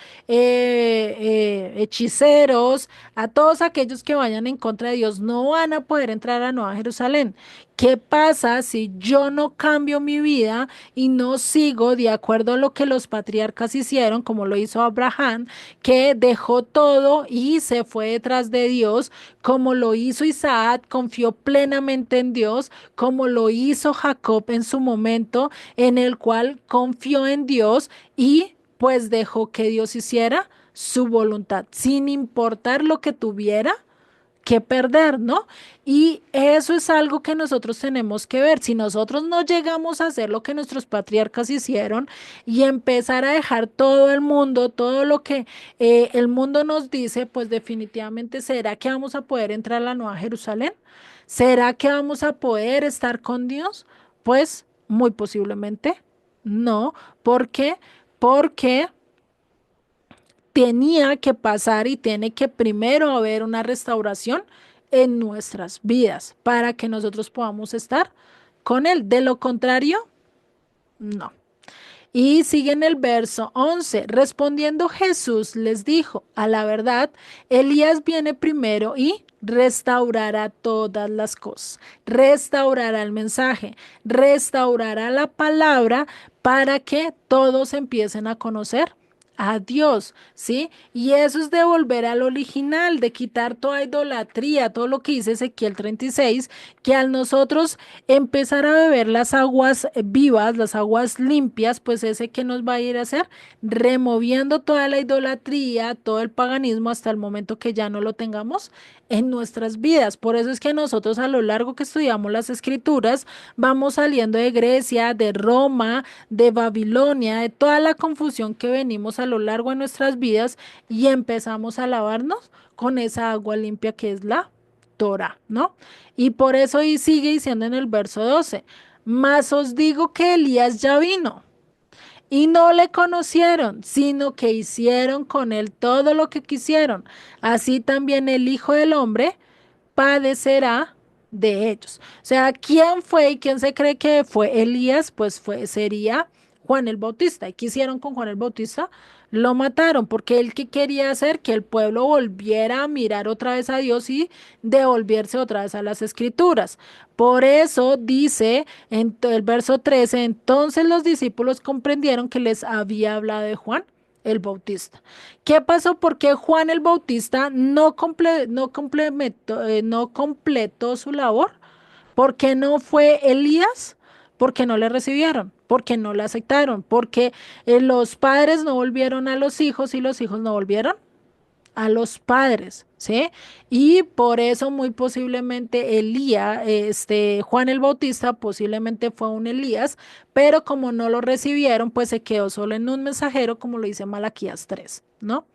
hechiceros, a todos aquellos que vayan en contra de Dios, no van a poder entrar a la Nueva Jerusalén. ¿Qué pasa si yo no cambio mi vida y no sigo de acuerdo a lo que los patriarcas hicieron, como lo hizo Abraham, que dejó todo y se fue detrás de Dios, como lo hizo Isaac, confió plenamente en Dios, como lo hizo Jacob en su momento, en el cual confió en Dios y pues dejó que Dios hiciera su voluntad, sin importar lo que tuviera que perder, ¿no? Y eso es algo que nosotros tenemos que ver. Si nosotros no llegamos a hacer lo que nuestros patriarcas hicieron y empezar a dejar todo el mundo, todo lo que el mundo nos dice, pues definitivamente ¿será que vamos a poder entrar a la Nueva Jerusalén? ¿Será que vamos a poder estar con Dios? Pues muy posiblemente no. ¿Por qué? Porque tenía que pasar y tiene que primero haber una restauración en nuestras vidas para que nosotros podamos estar con Él. De lo contrario, no. Y sigue en el verso 11. Respondiendo Jesús les dijo, a la verdad, Elías viene primero y restaurará todas las cosas, restaurará el mensaje, restaurará la palabra para que todos empiecen a conocer a Dios, ¿sí? Y eso es de volver al original, de quitar toda idolatría, todo lo que dice Ezequiel 36, que al nosotros empezar a beber las aguas vivas, las aguas limpias, pues ese que nos va a ir a hacer, removiendo toda la idolatría, todo el paganismo hasta el momento que ya no lo tengamos en nuestras vidas. Por eso es que nosotros a lo largo que estudiamos las escrituras, vamos saliendo de Grecia, de Roma, de Babilonia, de toda la confusión que venimos a lo largo de nuestras vidas y empezamos a lavarnos con esa agua limpia que es la Torah, ¿no? Y por eso y sigue diciendo en el verso 12, mas os digo que Elías ya vino y no le conocieron, sino que hicieron con él todo lo que quisieron. Así también el Hijo del Hombre padecerá de ellos. O sea, ¿quién fue y quién se cree que fue Elías? Pues sería Juan el Bautista. ¿Y qué hicieron con Juan el Bautista? Lo mataron porque él que quería hacer que el pueblo volviera a mirar otra vez a Dios y devolverse otra vez a las escrituras. Por eso dice en el verso 13, entonces los discípulos comprendieron que les había hablado de Juan el Bautista. ¿Qué pasó? Porque Juan el Bautista no completó su labor. ¿Por qué no fue Elías? Porque no le recibieron, porque no le aceptaron, porque los padres no volvieron a los hijos y los hijos no volvieron a los padres, ¿sí? Y por eso muy posiblemente Juan el Bautista posiblemente fue un Elías, pero como no lo recibieron, pues se quedó solo en un mensajero, como lo dice Malaquías 3, ¿no?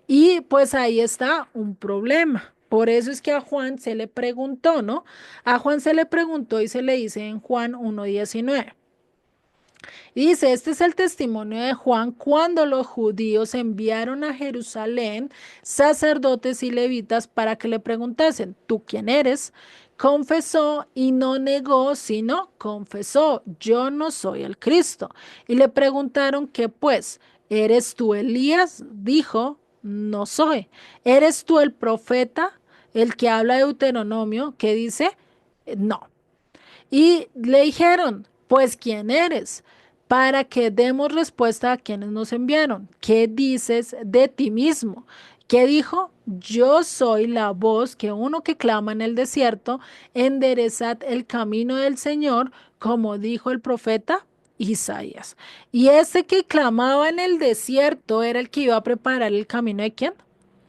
Y pues ahí está un problema. Por eso es que a Juan se le preguntó, ¿no? A Juan se le preguntó y se le dice en Juan 1:19. Y dice, este es el testimonio de Juan cuando los judíos enviaron a Jerusalén sacerdotes y levitas para que le preguntasen, ¿tú quién eres? Confesó y no negó, sino confesó, yo no soy el Cristo. Y le preguntaron que pues, ¿eres tú Elías? Dijo, no soy. ¿Eres tú el profeta, el que habla de Deuteronomio, que dice, no? Y le dijeron, pues, ¿quién eres? Para que demos respuesta a quienes nos enviaron. ¿Qué dices de ti mismo? ¿Qué dijo? Yo soy la voz que uno que clama en el desierto, enderezad el camino del Señor, como dijo el profeta Isaías. Y ese que clamaba en el desierto era el que iba a preparar el camino de quién?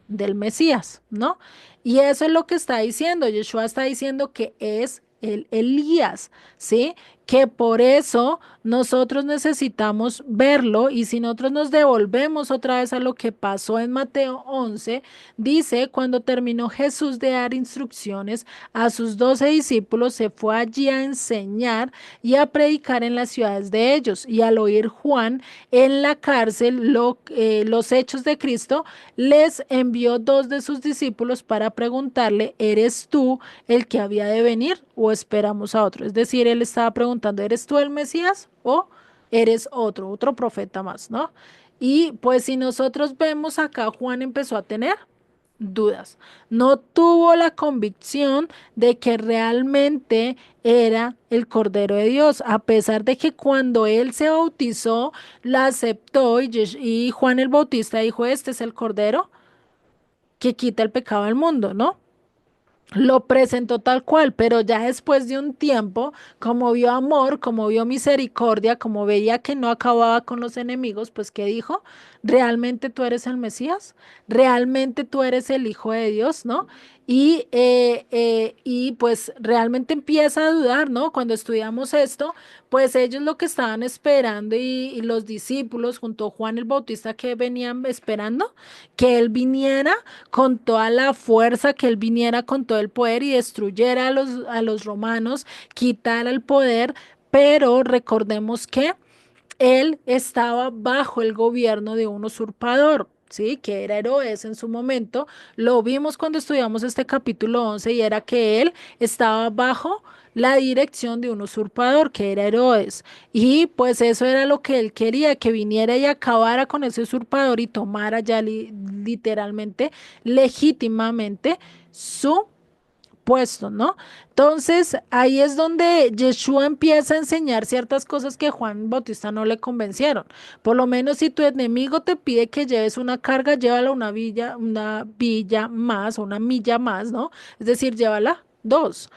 Del Mesías, ¿no? Y eso es lo que está diciendo. Yeshua está diciendo que es el Elías, ¿sí? Que por eso nosotros necesitamos verlo y si nosotros nos devolvemos otra vez a lo que pasó en Mateo 11, dice, cuando terminó Jesús de dar instrucciones a sus 12 discípulos, se fue allí a enseñar y a predicar en las ciudades de ellos. Y al oír Juan en la cárcel los hechos de Cristo, les envió dos de sus discípulos para preguntarle, ¿eres tú el que había de venir o esperamos a otro? Es decir, él estaba preguntando, ¿eres tú el Mesías o eres otro profeta más, ¿no? Y pues si nosotros vemos acá, Juan empezó a tener dudas. No tuvo la convicción de que realmente era el Cordero de Dios, a pesar de que cuando él se bautizó, la aceptó y Juan el Bautista dijo, este es el Cordero que quita el pecado del mundo, ¿no? Lo presentó tal cual, pero ya después de un tiempo, como vio amor, como vio misericordia, como veía que no acababa con los enemigos, pues ¿qué dijo? ¿Realmente tú eres el Mesías? ¿Realmente tú eres el Hijo de Dios? ¿No? Y pues realmente empieza a dudar, ¿no? Cuando estudiamos esto, pues ellos lo que estaban esperando y los discípulos junto a Juan el Bautista que venían esperando, que él viniera con toda la fuerza, que él viniera con todo el poder y destruyera a los romanos, quitara el poder pero recordemos que él estaba bajo el gobierno de un usurpador, ¿sí? Que era Herodes en su momento. Lo vimos cuando estudiamos este capítulo 11 y era que él estaba bajo la dirección de un usurpador, que era Herodes. Y pues eso era lo que él quería, que viniera y acabara con ese usurpador y tomara ya literalmente, legítimamente su puesto, ¿no? Entonces, ahí es donde Yeshua empieza a enseñar ciertas cosas que Juan Bautista no le convencieron. Por lo menos si tu enemigo te pide que lleves una carga, llévala una villa más, una milla más, ¿no? Es decir, llévala dos.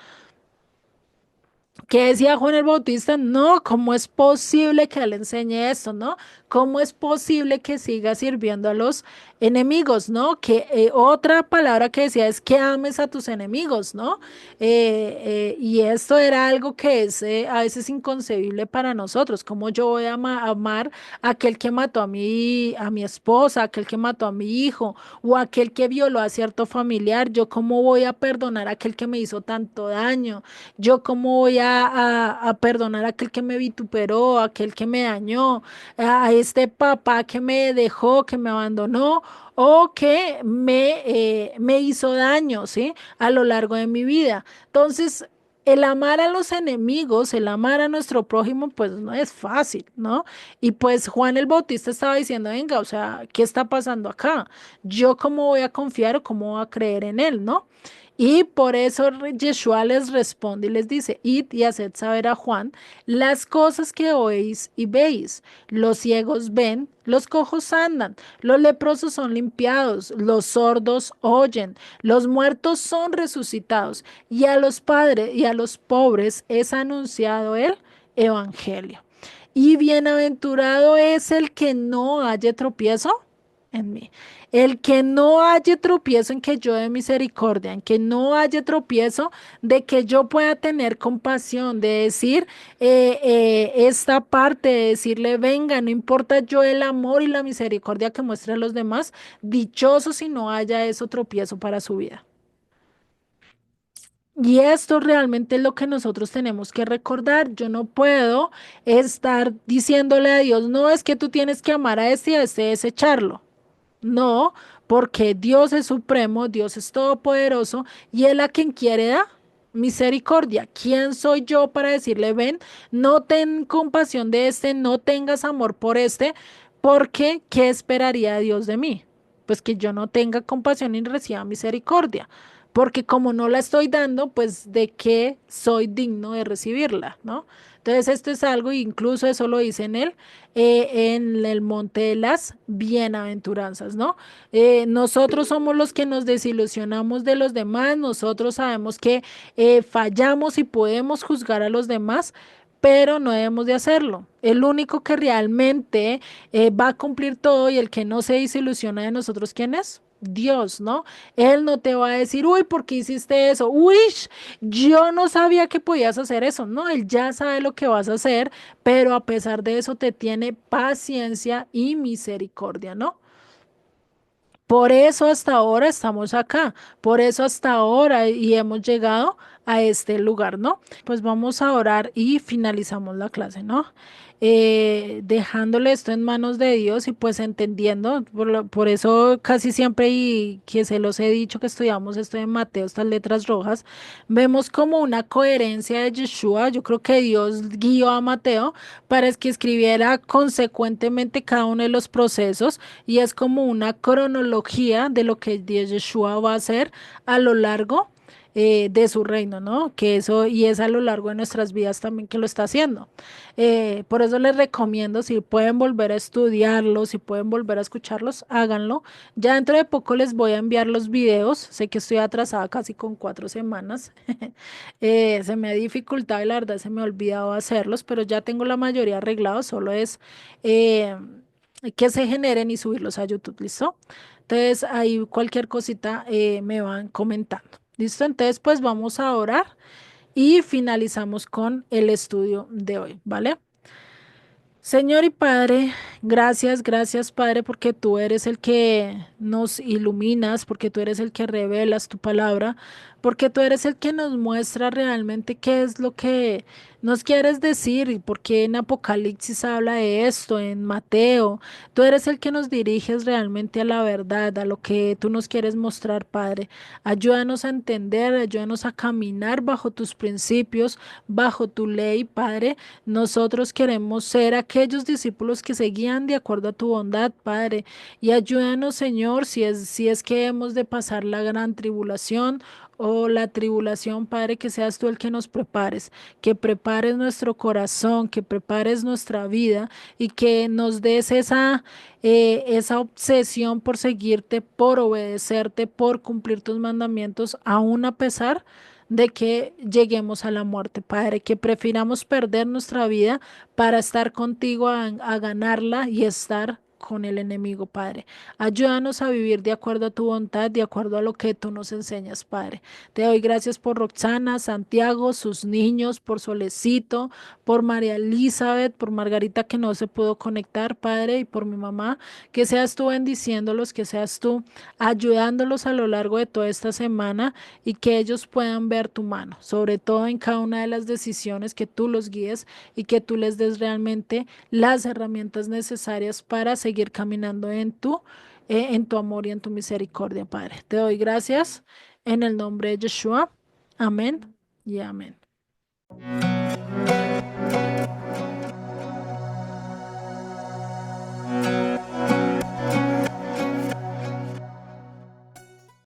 ¿Qué decía Juan el Bautista? No, ¿cómo es posible que él enseñe esto, no? ¿Cómo es posible que siga sirviendo a los enemigos, no? Que otra palabra que decía es que ames a tus enemigos, ¿no? Y esto era algo que es a veces inconcebible para nosotros. ¿Cómo yo voy a amar a aquel que mató a mi esposa, aquel que mató a mi hijo o aquel que violó a cierto familiar? ¿Yo cómo voy a perdonar a aquel que me hizo tanto daño? Yo cómo voy a perdonar a aquel que me vituperó, a aquel que me dañó, a este papá que me dejó, que me abandonó o que me hizo daño, ¿sí? A lo largo de mi vida. Entonces, el amar a los enemigos, el amar a nuestro prójimo, pues no es fácil, ¿no? Y pues Juan el Bautista estaba diciendo, venga, o sea, ¿qué está pasando acá? ¿Yo cómo voy a confiar o cómo voy a creer en él, ¿no? Y por eso Yeshua les responde y les dice, id y haced saber a Juan las cosas que oís y veis. Los ciegos ven, los cojos andan, los leprosos son limpiados, los sordos oyen, los muertos son resucitados, y a los padres y a los pobres es anunciado el evangelio. Y bienaventurado es el que no haya tropiezo en mí. El que no haya tropiezo en que yo dé misericordia, en que no haya tropiezo de que yo pueda tener compasión, de decir esta parte, de decirle, venga, no importa yo el amor y la misericordia que muestre a los demás, dichoso si no haya eso tropiezo para su vida. Y esto realmente es lo que nosotros tenemos que recordar. Yo no puedo estar diciéndole a Dios, no es que tú tienes que amar a este y a este desecharlo. No, porque Dios es supremo, Dios es todopoderoso y Él a quien quiere da misericordia. ¿Quién soy yo para decirle, ven, no ten compasión de este, no tengas amor por este, porque ¿qué esperaría Dios de mí? Pues que yo no tenga compasión y reciba misericordia. Porque como no la estoy dando, pues de qué soy digno de recibirla, ¿no? Entonces esto es algo, incluso eso lo dice en el monte de las bienaventuranzas, ¿no? Nosotros somos los que nos desilusionamos de los demás, nosotros sabemos que fallamos y podemos juzgar a los demás, pero no debemos de hacerlo. El único que realmente va a cumplir todo y el que no se desilusiona de nosotros, ¿quién es? Dios, ¿no? Él no te va a decir, uy, ¿por qué hiciste eso? Uy, yo no sabía que podías hacer eso. No, él ya sabe lo que vas a hacer, pero a pesar de eso te tiene paciencia y misericordia, ¿no? Por eso hasta ahora estamos acá, por eso hasta ahora y hemos llegado a este lugar, ¿no? Pues vamos a orar y finalizamos la clase, ¿no? Dejándole esto en manos de Dios y pues entendiendo, por eso casi siempre y que se los he dicho que estudiamos esto en Mateo, estas letras rojas, vemos como una coherencia de Yeshua. Yo creo que Dios guió a Mateo para que escribiera consecuentemente cada uno de los procesos y es como una cronología de lo que Yeshua va a hacer a lo largo de su reino, ¿no? Que eso, y es a lo largo de nuestras vidas también que lo está haciendo. Por eso les recomiendo, si pueden volver a estudiarlos, si pueden volver a escucharlos, háganlo. Ya dentro de poco les voy a enviar los videos. Sé que estoy atrasada casi con 4 semanas. Se me ha dificultado y la verdad se me ha olvidado hacerlos, pero ya tengo la mayoría arreglados, solo es eh, que se generen y subirlos a YouTube, ¿listo? Entonces ahí cualquier cosita me van comentando. ¿Listo? Entonces pues vamos a orar y finalizamos con el estudio de hoy, ¿vale? Señor y Padre, Gracias, gracias, Padre, porque tú eres el que nos iluminas, porque tú eres el que revelas tu palabra, porque tú eres el que nos muestra realmente qué es lo que nos quieres decir y por qué en Apocalipsis habla de esto, en Mateo. Tú eres el que nos diriges realmente a la verdad, a lo que tú nos quieres mostrar, Padre. Ayúdanos a entender, ayúdanos a caminar bajo tus principios, bajo tu ley, Padre. Nosotros queremos ser aquellos discípulos que se guían de acuerdo a tu bondad, Padre. Y ayúdanos, Señor, si es que hemos de pasar la gran tribulación o la tribulación, Padre, que seas tú el que nos prepares, que prepares nuestro corazón, que prepares nuestra vida y que nos des esa obsesión por seguirte, por obedecerte, por cumplir tus mandamientos, aún a pesar de que lleguemos a la muerte, Padre, que prefiramos perder nuestra vida para estar contigo a ganarla y estar con el enemigo, Padre. Ayúdanos a vivir de acuerdo a tu voluntad, de acuerdo a lo que tú nos enseñas, Padre. Te doy gracias por Roxana, Santiago, sus niños, por Solecito, por María Elizabeth, por Margarita que no se pudo conectar, Padre, y por mi mamá. Que seas tú bendiciéndolos, que seas tú ayudándolos a lo largo de toda esta semana y que ellos puedan ver tu mano, sobre todo en cada una de las decisiones, que tú los guíes y que tú les des realmente las herramientas necesarias para seguir caminando en tu amor y en tu misericordia, Padre. Te doy gracias en el nombre de Yeshua. Amén y amén.